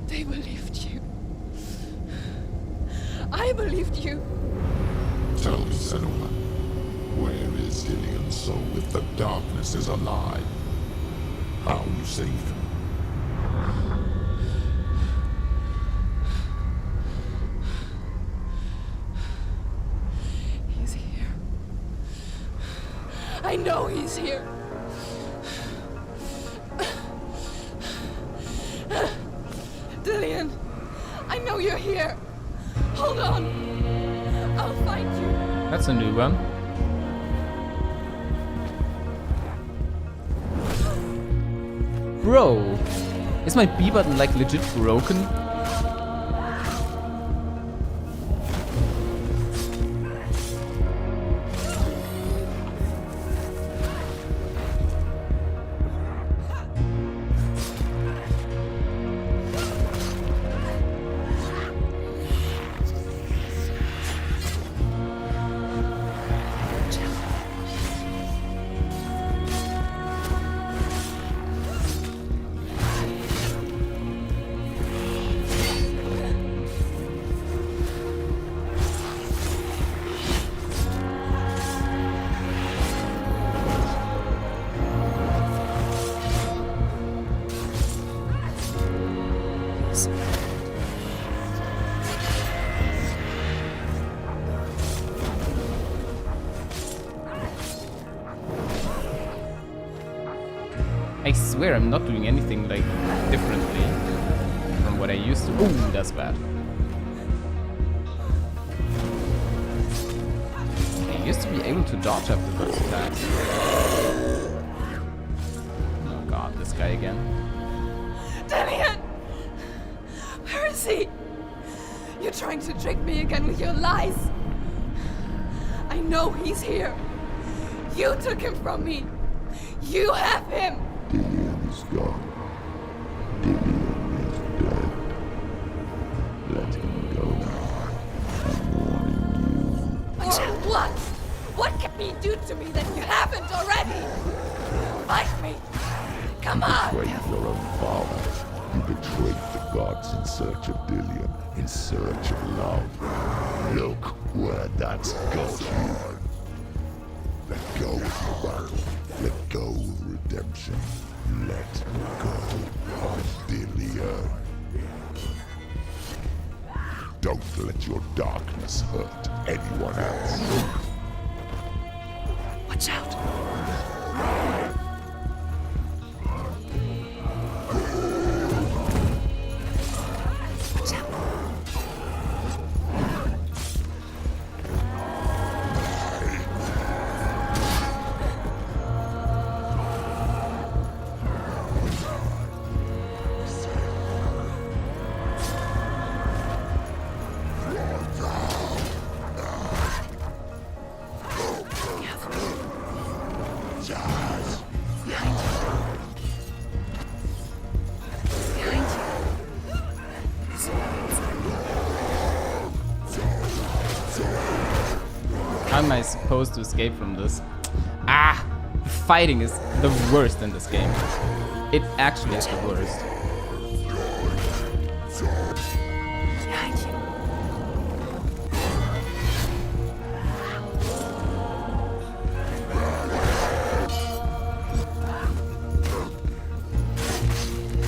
They believed you. I believed you. Tell me, Sennua, where is Dillion's soul if the darkness is a lie? How you saved him? He's here. I know he's here. Dillion, I know you're here. Hold on. I'll find you. That's a new one. Bro, is my B button like legit broken? I swear I'm not doing anything like differently from what I used to. Ooh, that's bad. I used to be able to dodge after those attacks. Oh god, this guy again. Dillion! Where is he? You're trying to trick me again with your lies. I know he's here. You took him from me. You have him. Dillion is gone. Dillion is dead. Let him go. I'm warning you. Or what? What can he do to me that you haven't already? Fight me. Come on. Betrayed your own father. You betrayed the gods in search of Dillion, in search of love. Look where that's got you. Let go of the battle. Let go of redemption. Let go of Dillion. Don't let your darkness hurt anyone else. Watch out. How am I supposed to escape from this? Ah! Fighting is the worst in this game. It actually is the worst. Behind you.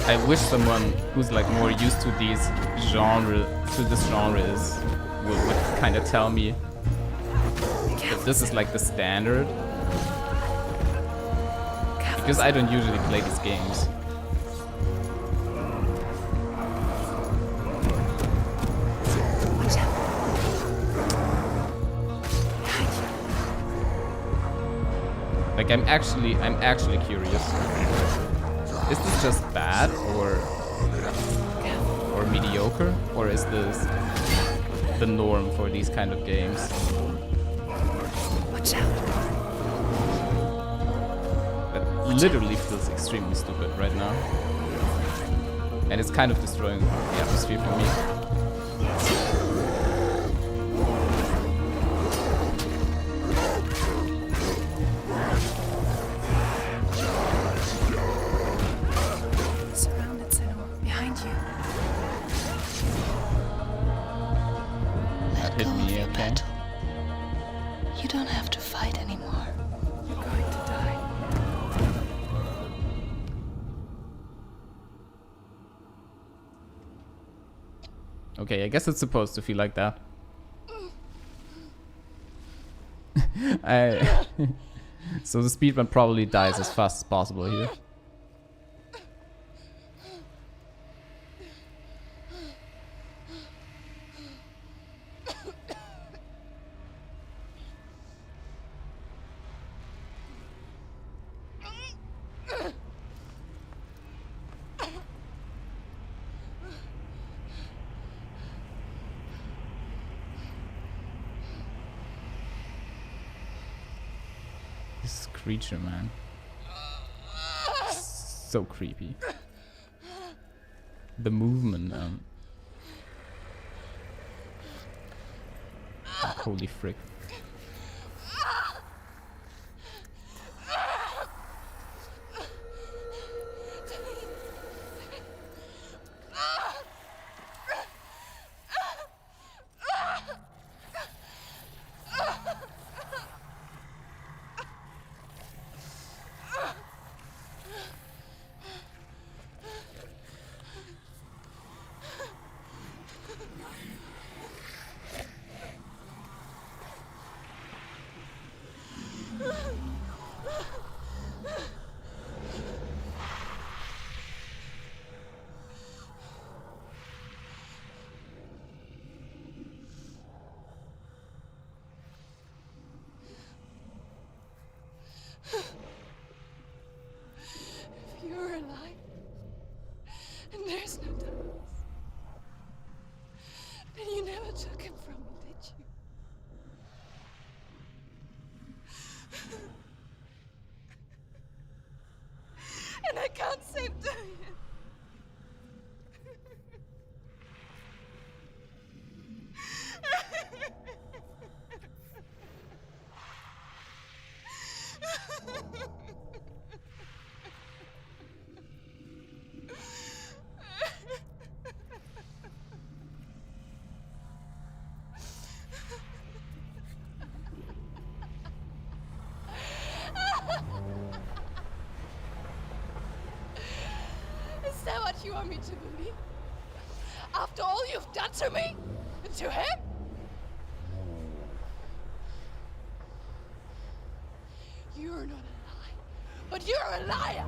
I wish someone who's like more used to this genre would kind of tell me if this is like the standard. Because I don't usually play these games. Like I'm actually curious. Is this just bad or mediocre, or is this the norm for these kind of games? Watch out. literally feels extremely stupid right now. And it's kind of destroying the atmosphere for me. Surrounded, Sennua. Behind you. That hit me, okay. You don't have to fight anymore. You're going to die. Okay, I guess it's supposed to feel like that. So the speedrun probably dies as fast as possible here. This creature, man. So creepy. The movement, holy frick. If you're alive, and there's no darkness, then you never took him from me, did you? And I can't save Dorian. Is that what you want me to believe? After all you've done to me? And to him? You're not a lie, but you're a liar!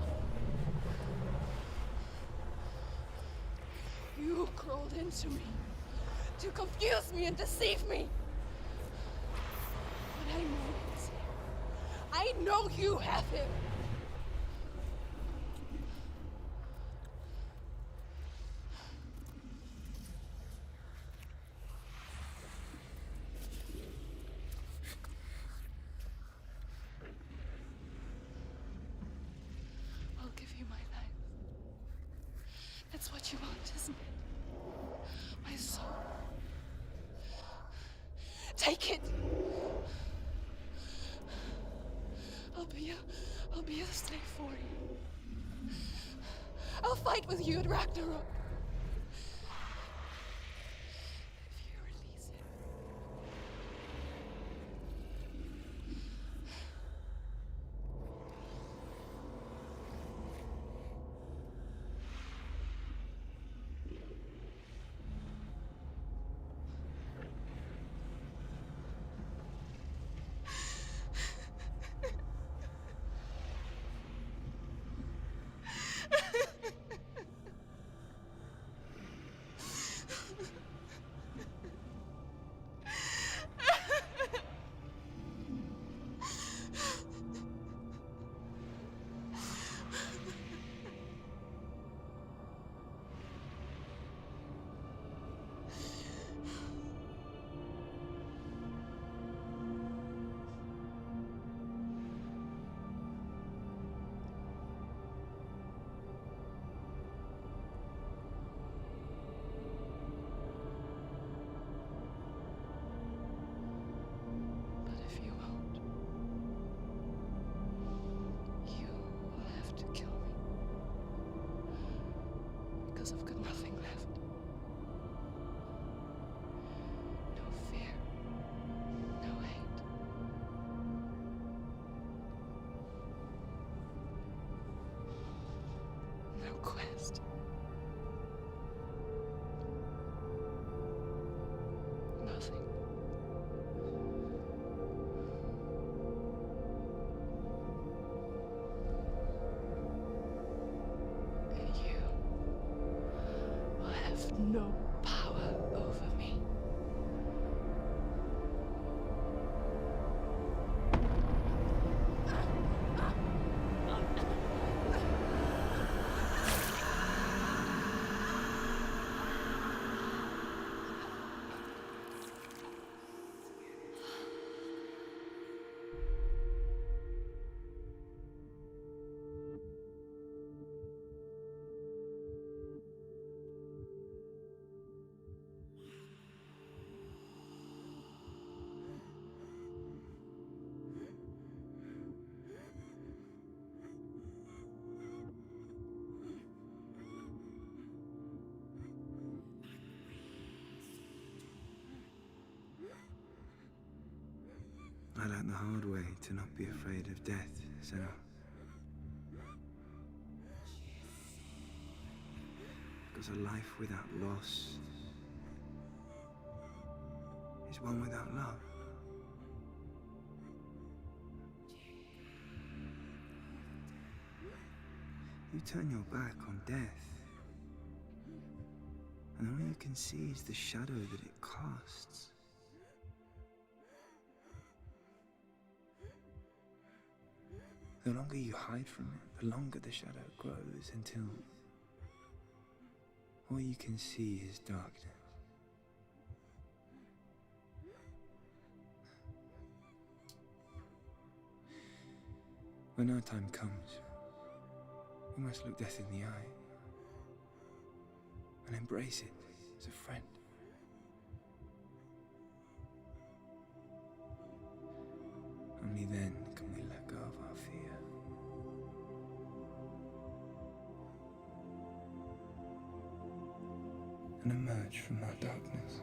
You crawled into me to confuse me and deceive me. But I know he's here. I know you have him. I'll give you my life. That's what you want, isn't it? My soul. Take it. I'll be a slave for you. I'll fight with you at Ragnarok. If you release him. quest. Nothing. And you will have no power over me. I learned the hard way to not be afraid of death, Sennua. Because a life without loss is one without love. You turn your back on death, and all you can see is the shadow that it casts. The longer you hide from it, the longer the shadow grows until all you can see is darkness. When our time comes, we must look death in the eye and embrace it as a friend. Only then can we let go of our fear. And emerge from our darkness.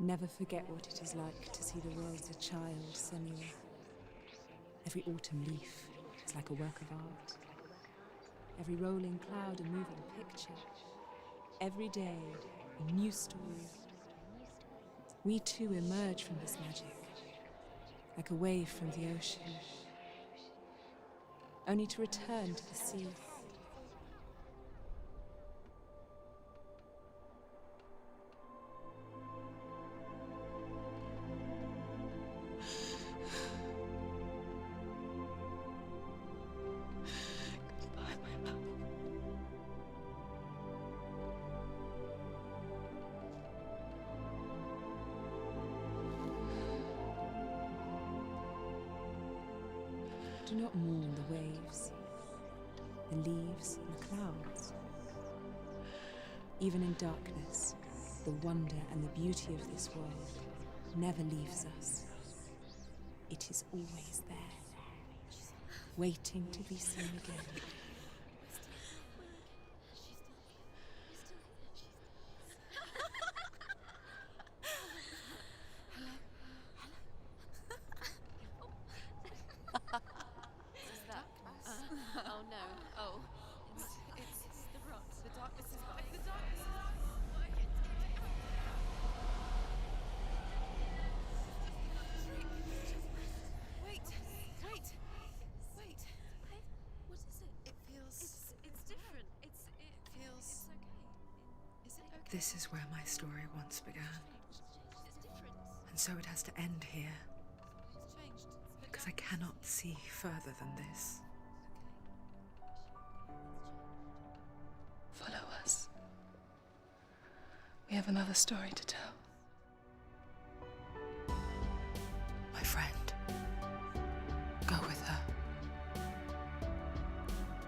Never forget what it is like to see the world as a child, Sennua. Every autumn leaf is like a work of art. Every rolling cloud a moving picture. Every day a new story. We too emerge from this magic, like a wave from the ocean, only to return to the sea. Do not mourn the waves, the leaves, and the clouds. Even in darkness, the wonder and the beauty of this world never leaves us. It is always there, waiting to be seen again. This is where my story once began. And so it has to end here. Because I cannot see further than this. Follow us. We have another story to tell. My friend. Go with her.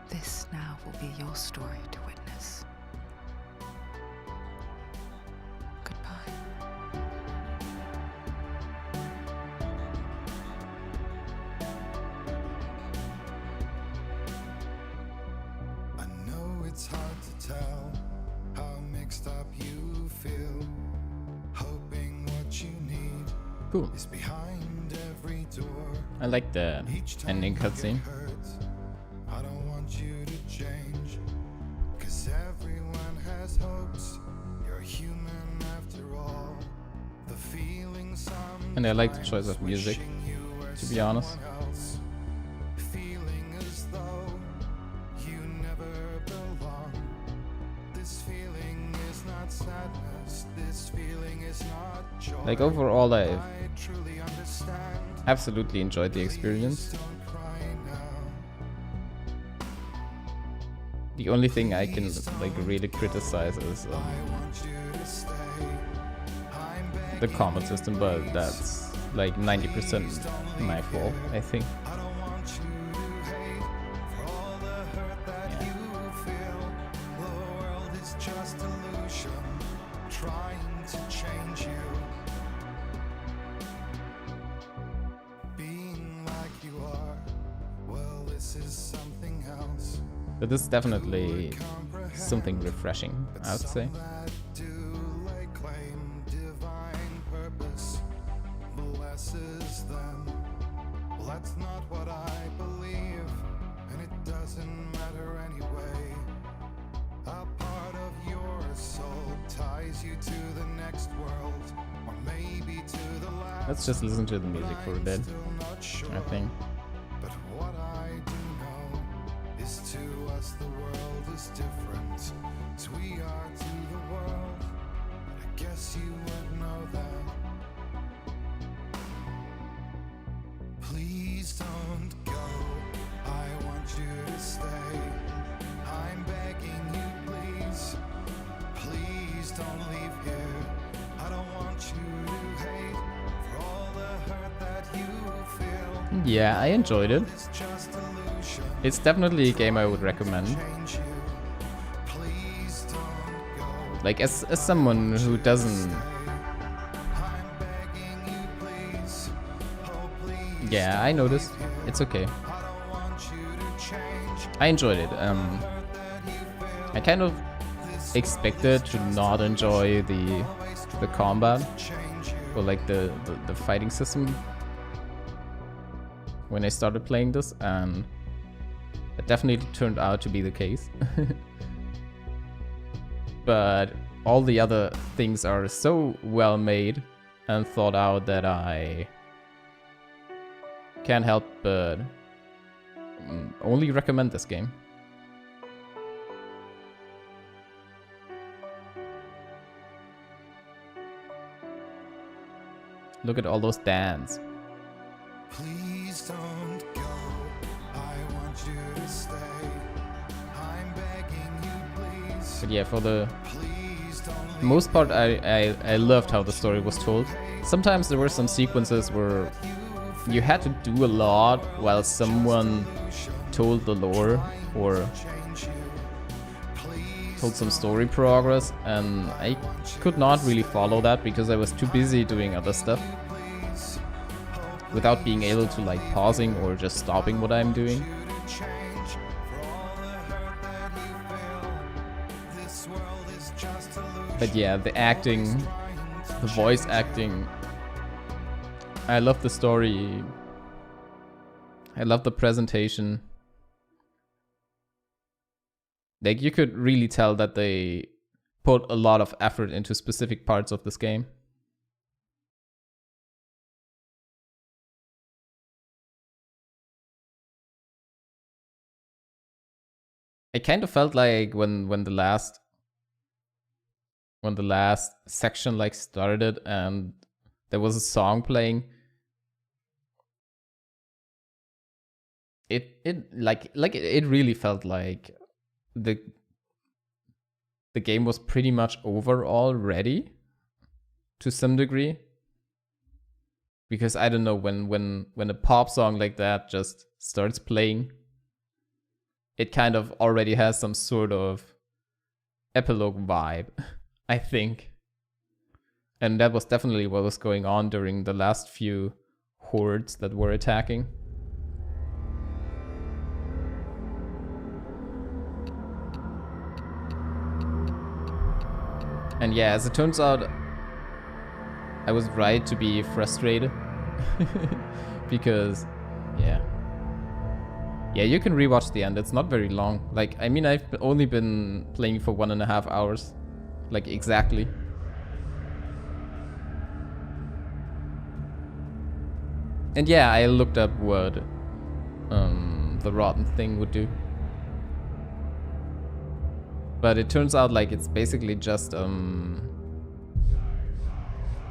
This now will be your story to witness. Goodbye. I know it's hard to tell how mixed up you feel. Hoping what you need Cool. is behind every door. I like the ending cutscene. I don't want you to change, 'cause everyone has hopes. You're human after all. The feeling And I like the choice of music, to be honest. Feeling as though you never belong. This feeling is not sadness. This feeling is not joy. Like overall, I truly understand. absolutely enjoyed the experience. Don't cry now. The only thing I can like really criticize is the combat system, but that's like 90% my fault, I think. I don't want you to hate for all the hurt that you feel. The world is just illusion, trying to change you. Being like you are, well, this is something else. But this is definitely something refreshing, I would say. That do lay claim divine purpose blesses them. Well, that's not what I believe, and it doesn't matter anyway. A part of your soul ties you to the next world, or maybe to the last. Let's just listen to the music for a bit, Still not sure. I think. But what I do know is to us the world is different as we are to the world. But I guess you would know that. Please don't go. I want you to stay. I'm begging you, please. Please don't leave here. I don't want you to hate for all the hurt that you feel. Yeah, I enjoyed it. It's just illusion. It's definitely a game I would recommend. Change you. Please don't go. Like as someone who doesn't, I'm begging you, please. Oh, please. yeah, I noticed. It's okay. I don't want you to change. I enjoyed it. I kind of expected to not enjoy the combat or like the fighting system when I started playing this, and it definitely turned out to be the case. But all the other things are so well made and thought out that I can't help but only recommend this game. Look at all those stands. Please don't go. I want you to stay. I'm begging you, please. But yeah, for the Please don't most part, I loved how the story was told. Sometimes there were some sequences where you had to do a lot while someone told the lore or told some story progress, and I could not really follow that because I was too busy doing other stuff without being able to like pausing or just stopping what I'm doing. change for all the hurt that you feel. This world is just illusion. But yeah, the acting, the voice acting, I love the story. I love the presentation. Like, you could really tell that they put a lot of effort into specific parts of this game. I kind of felt like when the last when the last section like started and there was a song playing. It really felt like the game was pretty much over already to some degree. Because I don't know, when a pop song like that just starts playing, it kind of already has some sort of epilogue vibe, I think. And that was definitely what was going on during the last few hordes that were attacking. And yeah, as it turns out, I was right to be frustrated. Because, yeah. Yeah, you can rewatch the end. It's not very long. Like, I mean, I've only been playing for 1.5 hours. Like, exactly. And yeah, I looked up what the rotten thing would do. But it turns out like it's basically just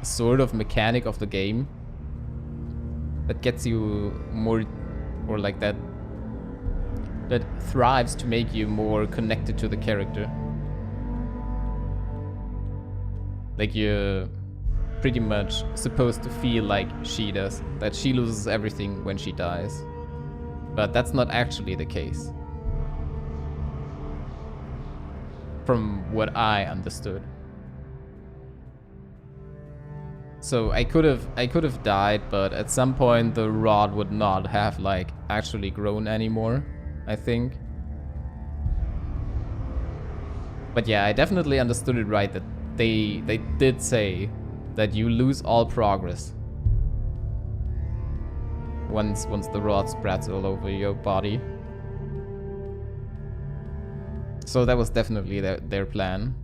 sort of mechanic of the game that gets you more, or like that thrives to make you more connected to the character. Like you're pretty much supposed to feel like she does, that she loses everything when she dies. But that's not actually the case, from what I understood. So I could have died, but at some point the rod would not have like actually grown anymore, I think. But yeah, I definitely understood it right, that they did say that you lose all progress once the rod spreads all over your body. So that was definitely their plan,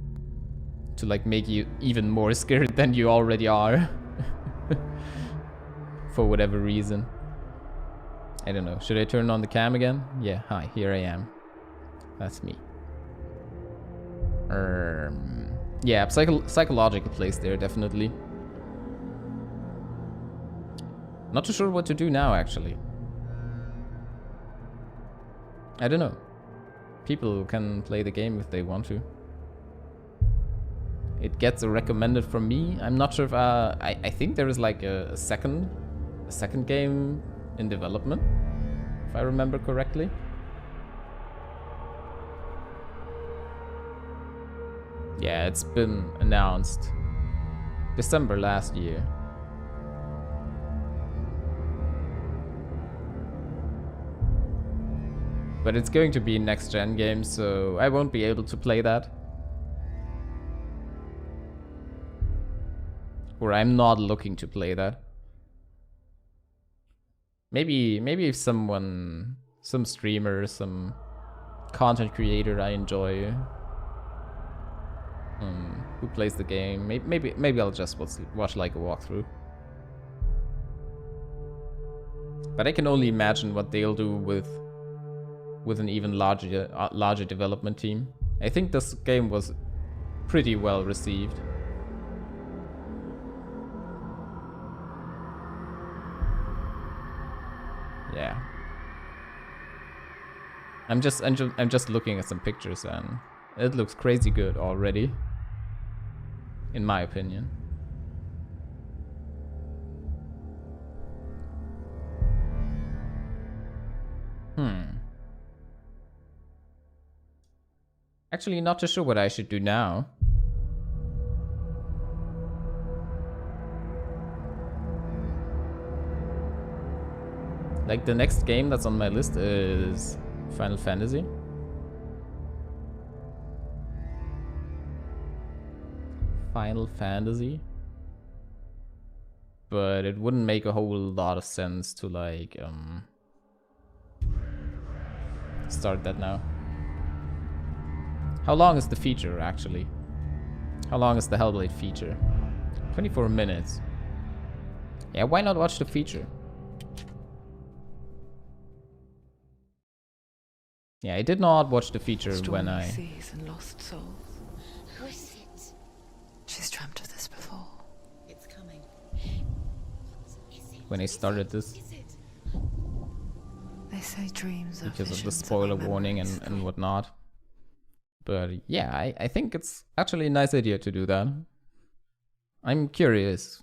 to like make you even more scared than you already are. For whatever reason. I don't know. Should I turn on the cam again? Yeah, hi, here I am. That's me. Yeah, psychological place there, definitely. Not too sure what to do now, actually. I don't know. People can play the game if they want to. It gets a recommended from me. I'm not sure if I think there is like a second game in development, if I remember correctly. Yeah, it's been announced December last year. But it's going to be a next-gen game, so I won't be able to play that. Or I'm not looking to play that. Maybe if some streamer, some content creator I enjoy, who plays the game, maybe I'll just watch like a walkthrough. But I can only imagine what they'll do with an even larger development team. I think this game was pretty well received. Yeah. I'm just looking at some pictures and it looks crazy good already, in my opinion. Actually, not too sure what I should do now. Like, the next game that's on my list is Final Fantasy. Final Fantasy. But it wouldn't make a whole lot of sense to, like, start that now. How long is the feature, actually? How long is the Hellblade feature? 24 minutes. Yeah, why not watch the feature? Yeah, I did not watch the feature when I... Seas and lost souls. Who is it? when I started this They say dreams are because of the visions spoiler our warning memories. and whatnot. But yeah, I think it's actually a nice idea to do that. I'm curious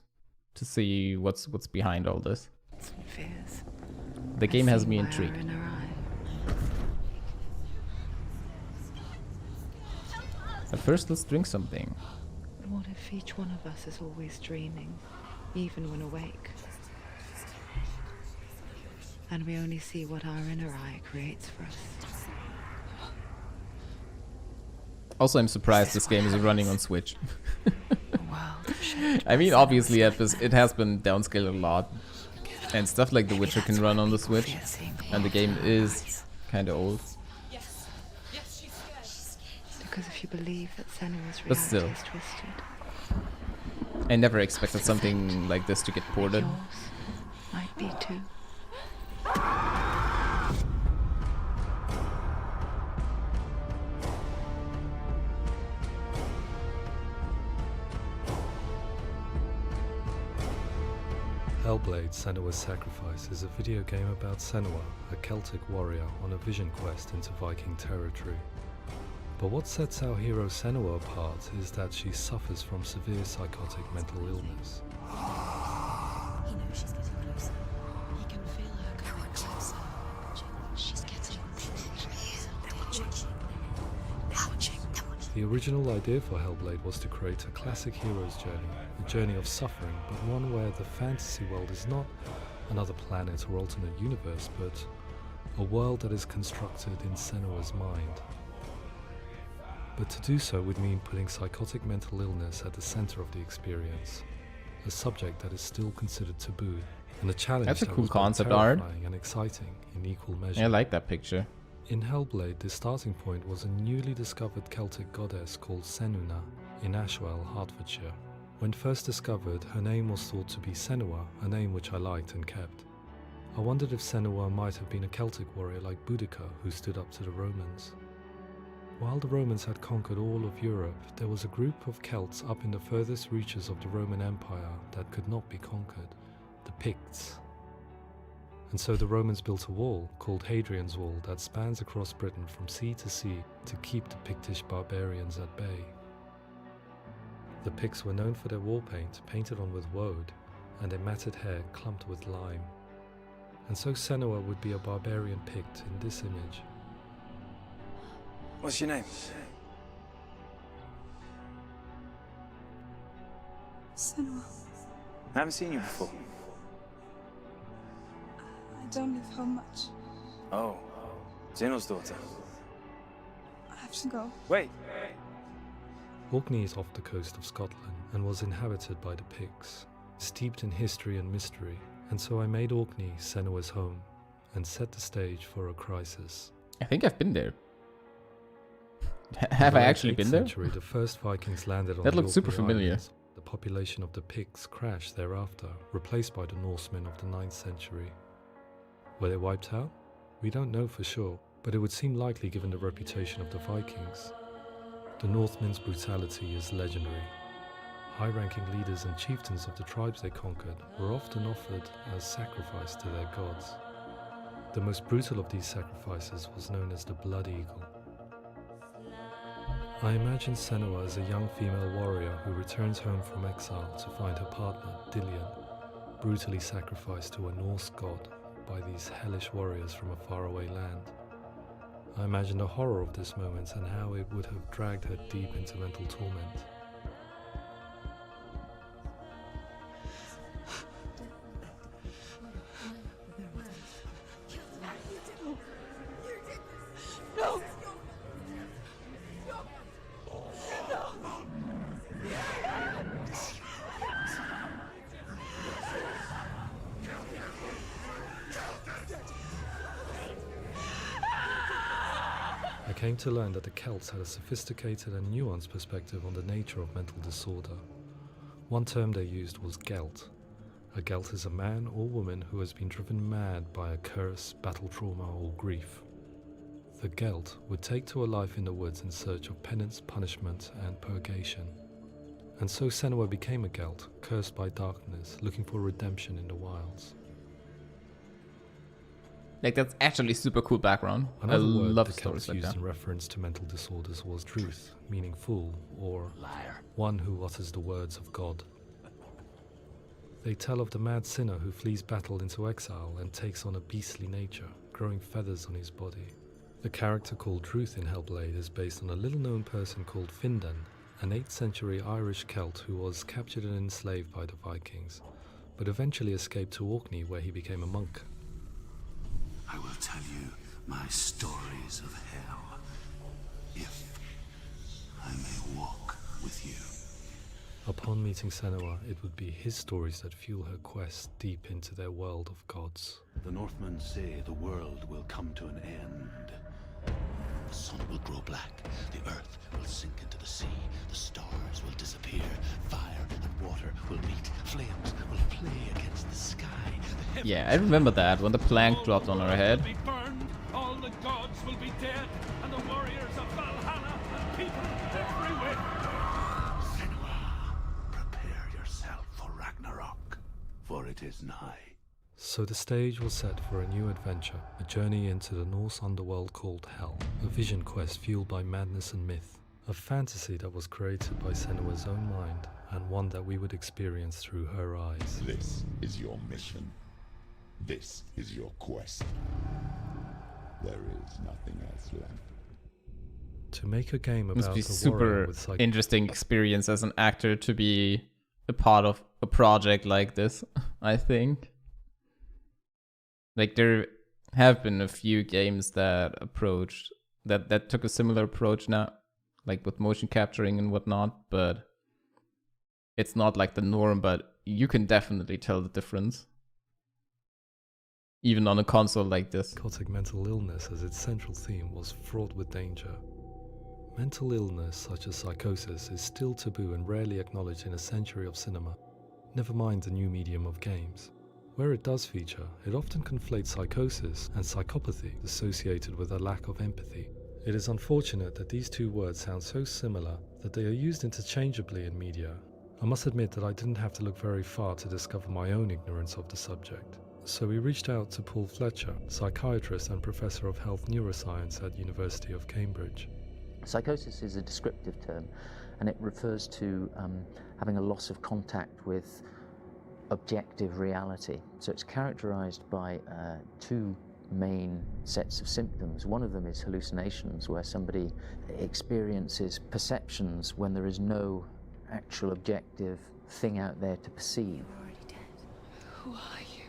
to see what's behind all this. Some fears. The I game has see me why our intrigued. inner eye. But first, let's drink something. But what if each one of us is always dreaming, even when awake? And we only see what our inner eye creates for us. Also, I'm surprised this game is running on Switch. A world shaped I mean, by obviously, Sennua's it has been downscaled a lot. And stuff like The Witcher can run on the Switch. And the game is kind of old. Because if you believe that Sennua's But reality still. is twisted, I never expected something like this to get ported. yours might be too. Hellblade: Sennua's Sacrifice is a video game about Sennua, a Celtic warrior on a vision quest into Viking territory. But what sets our hero Sennua apart is that she suffers from severe psychotic mental illness. He knows she's getting closer. He can feel her coming closer. She's getting closer. They're watching. The original idea for Hellblade was to create a classic hero's journey, a journey of suffering, but one where the fantasy world is not another planet or alternate universe, but a world that is constructed in Sennua's mind. But to do so would mean putting psychotic mental illness at the center of the experience, a subject that is still considered taboo, and a challenge That's a that cool was both concept art. terrifying and exciting in equal measure. I like that picture. In Hellblade, the starting point was a newly discovered Celtic goddess called Sennua in Ashwell, Hertfordshire. When first discovered, her name was thought to be Sennua, a name which I liked and kept. I wondered if Sennua might have been a Celtic warrior like Boudica who stood up to the Romans. While the Romans had conquered all of Europe, there was a group of Celts up in the furthest reaches of the Roman Empire that could not be conquered, the Picts. And so the Romans built a wall, called Hadrian's Wall, that spans across Britain from sea to sea to keep the Pictish barbarians at bay. The Picts were known for their war paint, painted on with woad, and their matted hair clumped with lime. And so Sennua would be a barbarian Pict in this image. What's your name? Sennua, I haven't seen you before. I don't live home much. Oh, Zeno's daughter. I have to go. Wait. Orkney is off the coast of Scotland and was inhabited by the Picts, steeped in history and mystery, and so I made Orkney Sennua's home and set the stage for a crisis. I think I've been there. Have I actually been there? Century, the first Vikings landed on That the looks super Orkney familiar. Islands. The population of the Picts crashed thereafter, replaced by the Norsemen of the 9th century. Were they wiped out? We don't know for sure, but it would seem likely given the reputation of the Vikings. The Northmen's brutality is legendary. High-ranking leaders and chieftains of the tribes they conquered were often offered as sacrifice to their gods. The most brutal of these sacrifices was known as the Blood Eagle. I imagine Sennua as a young female warrior who returns home from exile to find her partner, Dillion, brutally sacrificed to a Norse god by these hellish warriors from a faraway land. I imagine the horror of this moment and how it would have dragged her deep into mental torment. No! I came to learn that the Celts had a sophisticated and nuanced perspective on the nature of mental disorder. One term they used was gelt. A gelt is a man or woman who has been driven mad by a curse, battle trauma, or grief. The gelt would take to a life in the woods in search of penance, punishment, and purgation. And so Sennua became a Gelt, cursed by darkness, looking for redemption in the wilds. Like, that's actually super cool background. Another I word love the stories Celts like used that. in reference to mental disorders was truth, meaning fool, or Liar. one who utters the words of God. They tell of the mad sinner who flees battle into exile and takes on a beastly nature, growing feathers on his body. The character called Truth in Hellblade is based on a little-known person called Findan, an 8th century Irish Celt who was captured and enslaved by the Vikings, but eventually escaped to Orkney where he became a monk. I will tell you my stories of hell, if I may walk with you. Upon meeting Sennua, it would be his stories that fuel her quest deep into their world of gods. The Northmen say the world will come to an end. The sun will grow black, the earth will sink into the sea, the stars will disappear, fire and water will meet, flames will play against the sky. Yeah, I remember that when the plank dropped on her head. Be burned, all the gods will be dead, and the warriors of Valhalla and people everywhere. Sennua, prepare yourself for Ragnarok, for it is nigh. So the stage was set for a new adventure, a journey into the Norse underworld called Hell, a vision quest fueled by madness and myth, a fantasy that was created by Senua's own mind, and one that we would experience through her eyes. This is your mission. This is your quest. There is nothing else left. To make a game Must about be a super warrior with interesting experience as an actor to be a part of a project like this, I think. Like, there have been a few games that approached that took a similar approach now, like with motion capturing and whatnot, but it's not like the norm, but you can definitely tell the difference. Even on a console like this. Psychotic mental illness as its central theme was fraught with danger. Mental illness such as psychosis is still taboo and rarely acknowledged in a century of cinema, never mind the new medium of games. Where it does feature, it often conflates psychosis and psychopathy associated with a lack of empathy. It is unfortunate that these two words sound so similar that they are used interchangeably in media. I must admit that I didn't have to look very far to discover my own ignorance of the subject. So we reached out to Paul Fletcher, psychiatrist and professor of health neuroscience at University of Cambridge. Psychosis is a descriptive term, and it refers to having a loss of contact with objective reality. So it's characterized by two main sets of symptoms. One of them is hallucinations, where somebody experiences perceptions when there is no actual objective thing out there to perceive. You're already dead. Who are you?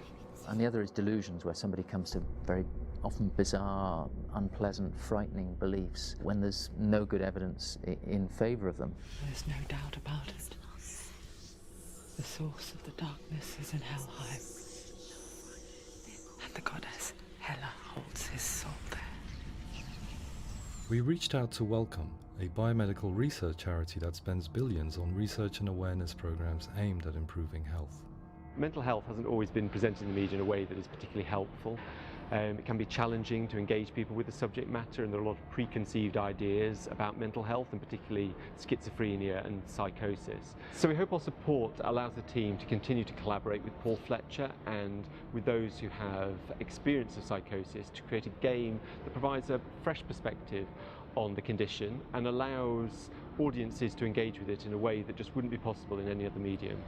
And the other is delusions, where somebody comes to very often bizarre, unpleasant, frightening beliefs when there's no good evidence in favor of them. There's no doubt about it. The source of the darkness is in Helheim, and the goddess Hela holds his soul there. We reached out to Welcome, a biomedical research charity that spends billions on research and awareness programs aimed at improving health. Mental health hasn't always been presented in the media in a way that is particularly helpful. It can be challenging to engage people with the subject matter, and there are a lot of preconceived ideas about mental health, and particularly schizophrenia and psychosis. So we hope our support allows the team to continue to collaborate with Paul Fletcher and with those who have experience of psychosis to create a game that provides a fresh perspective on the condition and allows audiences to engage with it in a way that just wouldn't be possible in any other medium.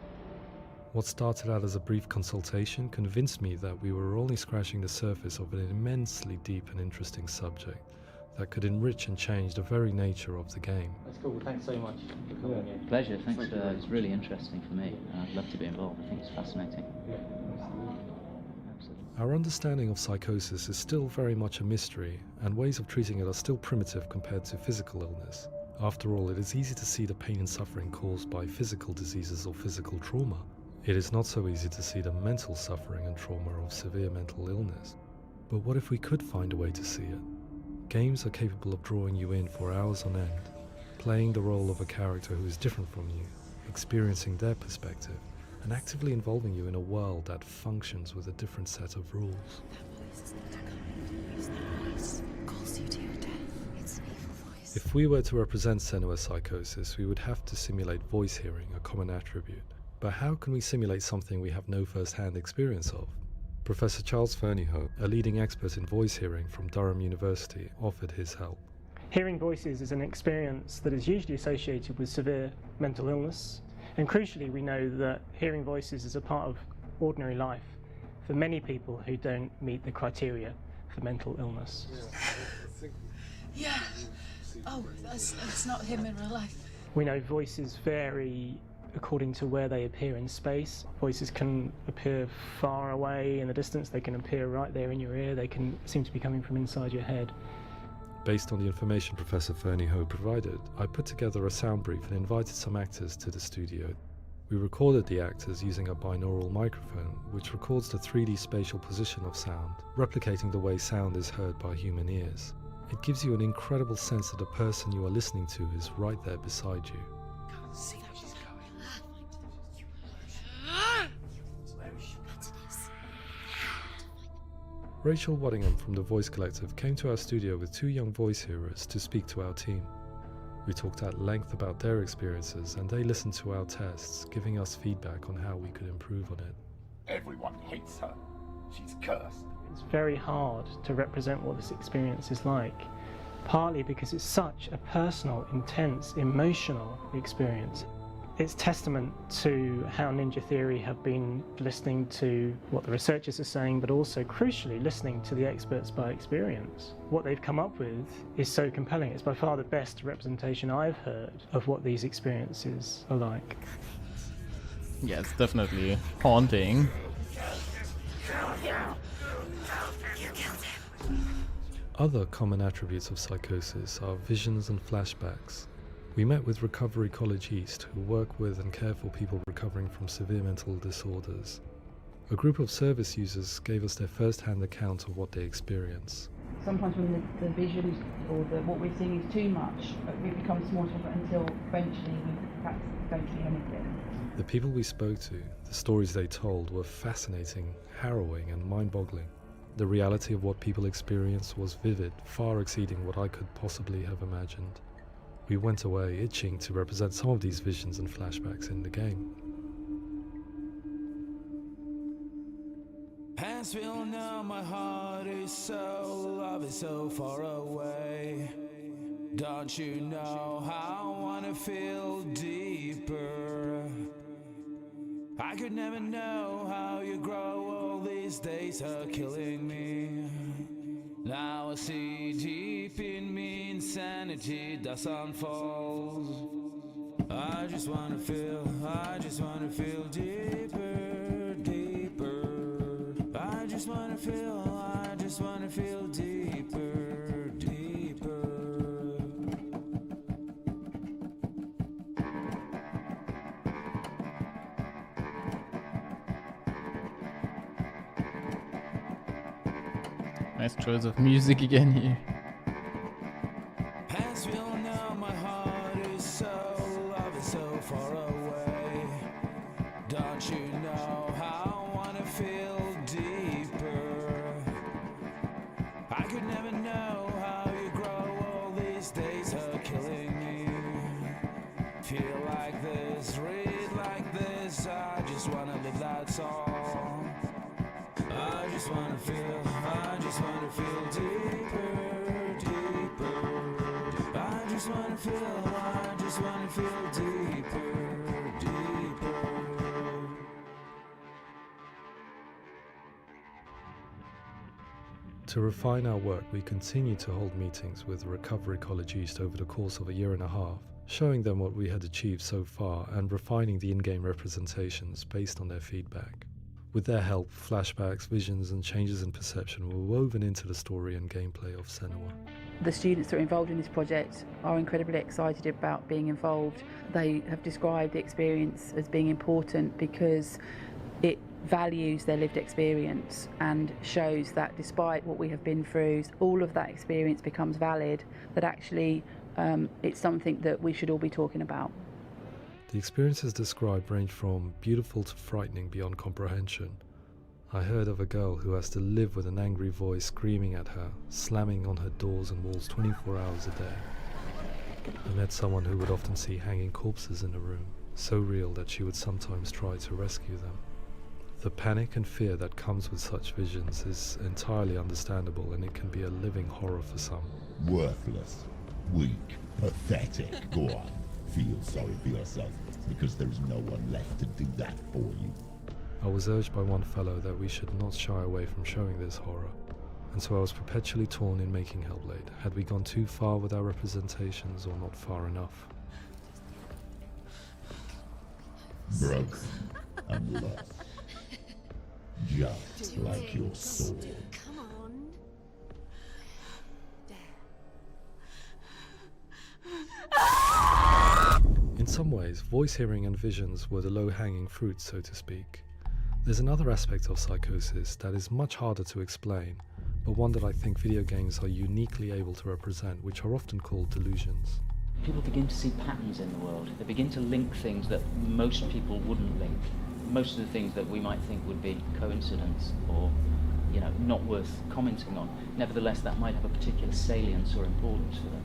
What started out as a brief consultation convinced me that we were only scratching the surface of an immensely deep and interesting subject that could enrich and change the very nature of the game. That's cool. Thanks so much for coming here. Pleasure. Thanks. It's really interesting for me. I'd love to be involved. I think it's fascinating. Our understanding of psychosis is still very much a mystery, and ways of treating it are still primitive compared to physical illness. After all, it is easy to see the pain and suffering caused by physical diseases or physical trauma. It is not so easy to see the mental suffering and trauma of severe mental illness. But what if we could find a way to see it? Games are capable of drawing you in for hours on end, playing the role of a character who is different from you, experiencing their perspective, and actively involving you in a world that functions with a different set of rules. That voice is not a kind. Use that voice. Calls you to your death. It's an evil voice. If we were to represent Sennua psychosis, we would have to simulate voice hearing, a common attribute. But how can we simulate something we have no first-hand experience of? Professor Charles Fernyhough, a leading expert in voice hearing from Durham University, offered his help. Hearing voices is an experience that is usually associated with severe mental illness, and crucially we know that hearing voices is a part of ordinary life for many people who don't meet the criteria for mental illness. Yeah. Oh, that's not him in real life. We know voices vary according to where they appear in space. Voices can appear far away in the distance, they can appear right there in your ear, they can seem to be coming from inside your head. Based on the information Professor Fernyhough provided, I put together a sound brief and invited some actors to the studio. We recorded the actors using a binaural microphone, which records the 3D spatial position of sound, replicating the way sound is heard by human ears. It gives you an incredible sense that the person you are listening to is right there beside you. Rachel Waddingham from the Voice Collective came to our studio with 2 young voice hearers to speak to our team. We talked at length about their experiences and they listened to our tests, giving us feedback on how we could improve on it. Everyone hates her. She's cursed. It's very hard to represent what this experience is like, partly because it's such a personal, intense, emotional experience. It's testament to how Ninja Theory have been listening to what the researchers are saying, but also, crucially, listening to the experts by experience. What they've come up with is so compelling. It's by far the best representation I've heard of what these experiences are like. Yeah, it's definitely haunting. Other common attributes of psychosis are visions and flashbacks. We met with Recovery College East, who work with and care for people recovering from severe mental disorders. A group of service users gave us their first-hand account of what they experience. Sometimes when the visions or what we're seeing is too much, it becomes more difficult until eventually we perhaps don't see anything. The people we spoke to, the stories they told, were fascinating, harrowing and mind-boggling. The reality of what people experienced was vivid, far exceeding what I could possibly have imagined. We went away itching to represent some of these visions and flashbacks in the game. As we all know, my heart is so, love is so far away. Don't you know how I wanna feel deeper? I could never know how you grow, all these days are killing me. Now I see deep in me insanity does unfold. I just wanna feel deeper, deeper. I just wanna feel deeper, deeper. Nice choice of music again here. As we all know, my heart is so, love is so far away. Don't you know how I wanna feel deeper? I could never know how you grow, all these days are killing me. Feel like this, read like this, I just wanna live, that's all. I just wanna feel deeper, deeper. I just wanna feel deeper, deeper. To refine our work, we continue to hold meetings with Recovery College East over the course of a year and a half, showing them what we had achieved so far and refining the in-game representations based on their feedback. With their help, flashbacks, visions and changes in perception were woven into the story and gameplay of Sennua. The students that are involved in this project are incredibly excited about being involved. They have described the experience as being important because it values their lived experience and shows that despite what we have been through, all of that experience becomes valid, that actually it's something that we should all be talking about. The experiences described range from beautiful to frightening beyond comprehension. I heard of a girl who has to live with an angry voice screaming at her, slamming on her doors and walls 24 hours a day. I met someone who would often see hanging corpses in a room, so real that she would sometimes try to rescue them. The panic and fear that comes with such visions is entirely understandable, and it can be a living horror for some. Worthless, weak, pathetic. Go on, feel sorry for yourself, because there's no one left to do that for you. I was urged by one fellow that we should not shy away from showing this horror, and so I was perpetually torn in making Hellblade. Had we gone too far with our representations, or not far enough? Broken and lost. Just like your soul. Come on. In some ways, voice hearing and visions were the low-hanging fruit, so to speak. There's another aspect of psychosis that is much harder to explain, but one that I think video games are uniquely able to represent, which are often called delusions. People begin to see patterns in the world. They begin to link things that most people wouldn't link. Most of the things that we might think would be coincidence or, not worth commenting on. Nevertheless, that might have a particular salience or importance for them.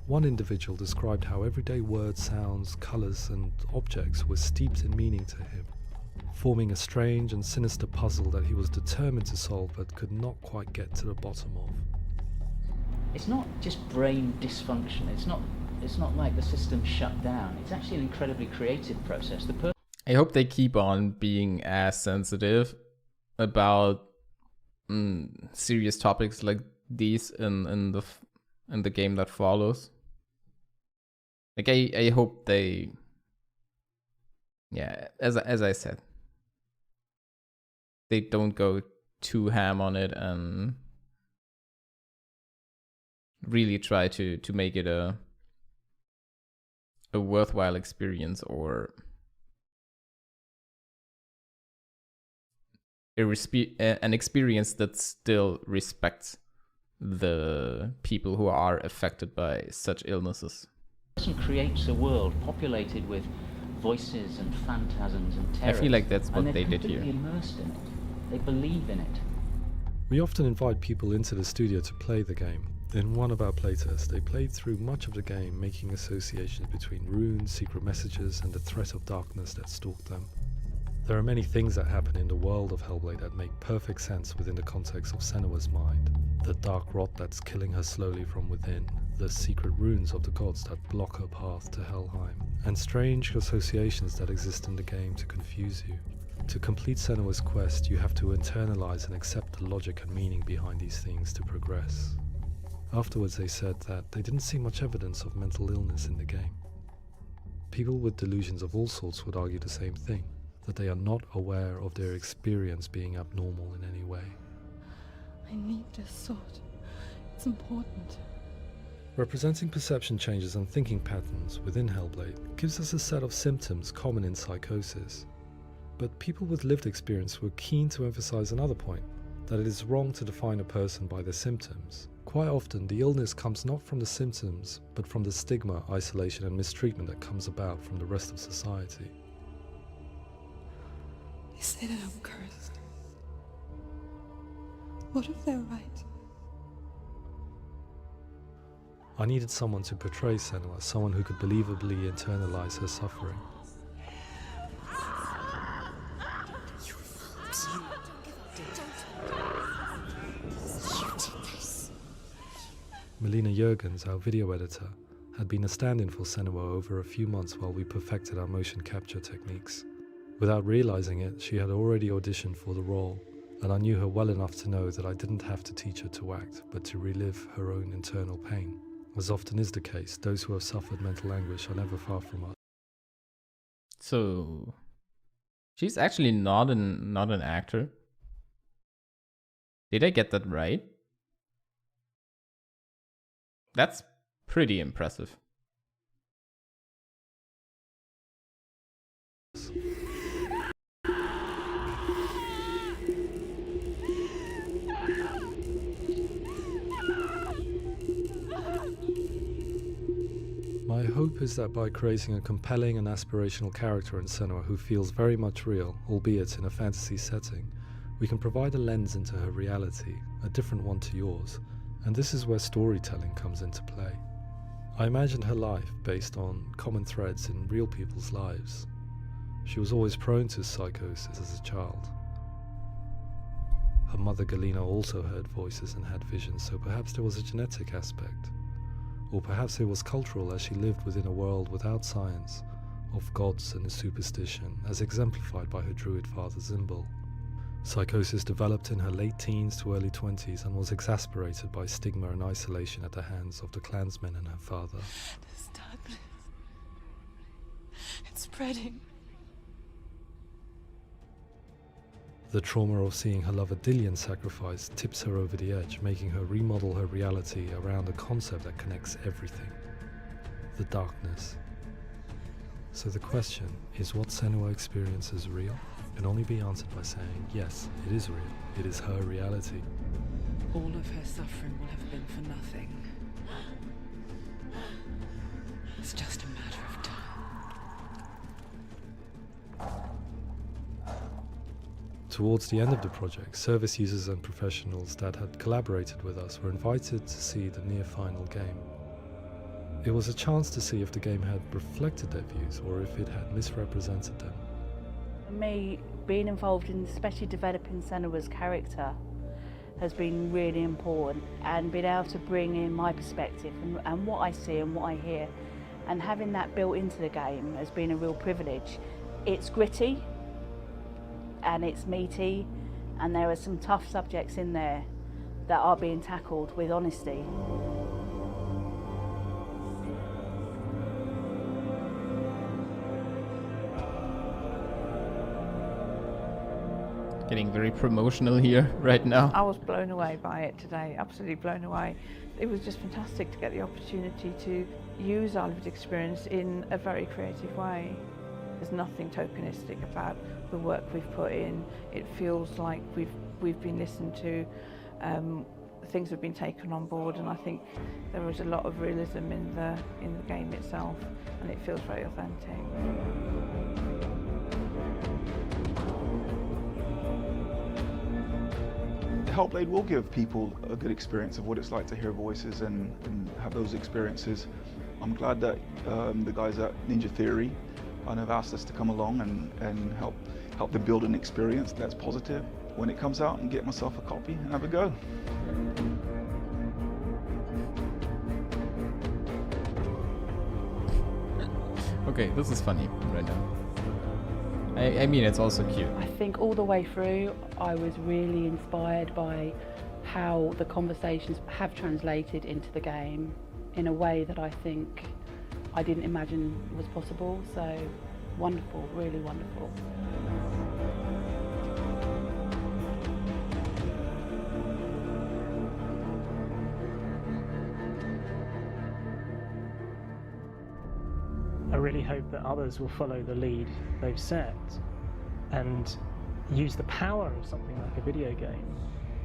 One individual described how everyday words, sounds, colours and objects were steeped in meaning to him, forming a strange and sinister puzzle that he was determined to solve but could not quite get to the bottom of. It's not just brain dysfunction. It's not like the system shut down. It's actually an incredibly creative process. I hope they keep on being as sensitive about serious topics like these in the game that follows. Like I hope they, as I said, they don't go too ham on it and really try to make it a worthwhile experience, or an experience that still respects the people who are affected by such illnesses. The person creates a world populated with voices and phantasms and terrors. I feel like that's what they did here. They're completely immersed in it. They believe in it. We often invite people into the studio to play the game. In one of our playtests, they played through much of the game, making associations between runes, secret messages, and the threat of darkness that stalked them. There are many things that happen in the world of Hellblade that make perfect sense within the context of Sennua's mind. The dark rot that's killing her slowly from within, the secret runes of the gods that block her path to Helheim, and strange associations that exist in the game to confuse you. To complete Sennua's quest, you have to internalize and accept the logic and meaning behind these things to progress. Afterwards, they said that they didn't see much evidence of mental illness in the game. People with delusions of all sorts would argue the same thing, that they are not aware of their experience being abnormal in any way. I need this sword. It's important. Representing perception changes and thinking patterns within Hellblade gives us a set of symptoms common in psychosis. But people with lived experience were keen to emphasize another point, that it is wrong to define a person by their symptoms. Quite often, the illness comes not from the symptoms, but from the stigma, isolation and mistreatment that comes about from the rest of society. They say that I'm cursed. What if they're right? I needed someone to portray Sennua, someone who could believably internalize her suffering. Melina Jurgens, our video editor, had been a stand-in for Sennua over a few months while we perfected our motion capture techniques. Without realizing it, she had already auditioned for the role, and I knew her well enough to know that I didn't have to teach her to act, but to relive her own internal pain. As often is the case, those who have suffered mental anguish are never far from us. So, she's actually not an actor. Did I get that right? That's pretty impressive. My hope is that by creating a compelling and aspirational character in Sennua who feels very much real, albeit in a fantasy setting, we can provide a lens into her reality, a different one to yours, and this is where storytelling comes into play. I imagined her life based on common threads in real people's lives. She was always prone to psychosis as a child. Her mother Galina also heard voices and had visions, so perhaps there was a genetic aspect. Or perhaps it was cultural, as she lived within a world without science, of gods and superstition, as exemplified by her druid father Zimbal. Psychosis developed in her late teens to early 20s and was exacerbated by stigma and isolation at the hands of the clansmen and her father. This darkness. It's spreading. The trauma of seeing her lover Dillian sacrificed tips her over the edge, making her remodel her reality around a concept that connects everything: the darkness. So the question, is what Sennua experiences real? Can only be answered by saying, yes, it is real. It is her reality. All of her suffering will have been for nothing. It's just a matter of time. Towards the end of the project, service users and professionals that had collaborated with us were invited to see the near-final game. It was a chance to see if the game had reflected their views or if it had misrepresented them. For me, being involved in especially developing Sennua's character has been really important, and being able to bring in my perspective and what I see and what I hear, and having that built into the game has been a real privilege. It's gritty and it's meaty, and there are some tough subjects in there that are being tackled with honesty. Getting very promotional here right now. I was blown away by it today, absolutely blown away. It was just fantastic to get the opportunity to use our lived experience in a very creative way. There's nothing tokenistic about the work we've put in. It feels like we've been listened to, things have been taken on board, and I think there was a lot of realism in the game itself, and it feels very authentic. Hellblade will give people a good experience of what it's like to hear voices and have those experiences. I'm glad that the guys at Ninja Theory have asked us to come along and help them build an experience that's positive when it comes out, and get myself a copy and have a go. Okay, this is funny right now. I mean, it's also cute. I think all the way through, I was really inspired by how the conversations have translated into the game in a way that I think I didn't imagine was possible. So wonderful, really wonderful. I really hope that others will follow the lead they've set and use the power of something like a video game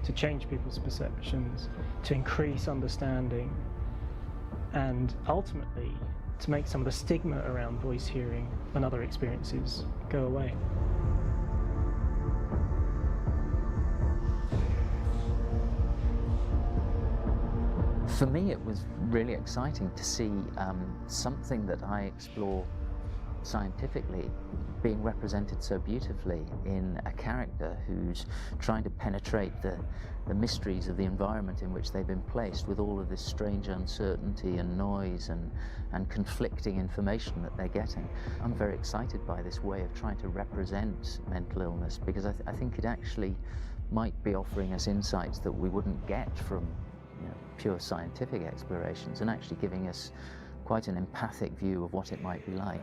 to change people's perceptions, to increase understanding, and ultimately to make some of the stigma around voice hearing and other experiences go away. For me, it was really exciting to see something that I explore scientifically being represented so beautifully in a character who's trying to penetrate the mysteries of the environment in which they've been placed, with all of this strange uncertainty and noise and conflicting information that they're getting. I'm very excited by this way of trying to represent mental illness, because I think it actually might be offering us insights that we wouldn't get from pure scientific explorations, and actually giving us quite an empathic view of what it might be like.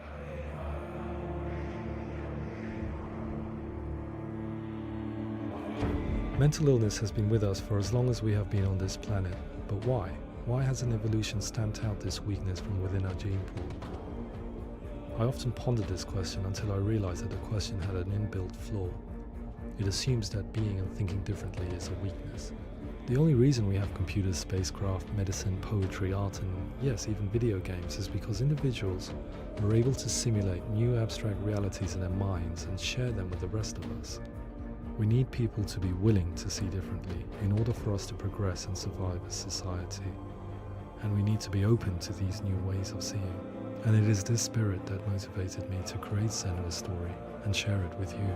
Mental illness has been with us for as long as we have been on this planet, but why? Why hasn't evolution stamped out this weakness from within our gene pool? I often pondered this question until I realized that the question had an inbuilt flaw. It assumes that being and thinking differently is a weakness. The only reason we have computers, spacecraft, medicine, poetry, art, and yes, even video games is because individuals are able to simulate new abstract realities in their minds and share them with the rest of us. We need people to be willing to see differently in order for us to progress and survive as society. and we need to be open to these new ways of seeing. And it is this spirit that motivated me to create Sennua's story and share it with you.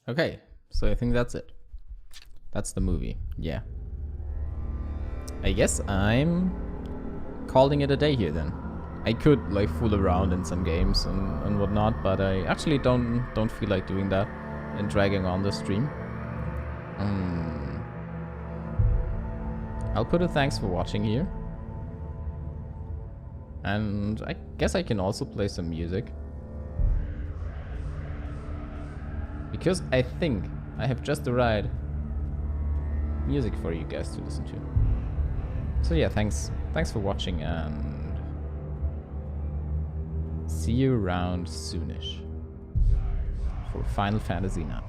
Okay, so I think that's it. That's the movie, yeah. I guess I'm calling it a day here then. I could like fool around in some games and whatnot, but I actually don't feel like doing that and dragging on the stream. I'll put a thanks for watching here. And I guess I can also play some music. Because I think I have just the right music for you guys to listen to. So yeah, thanks for watching, and see you around soonish for Final Fantasy now.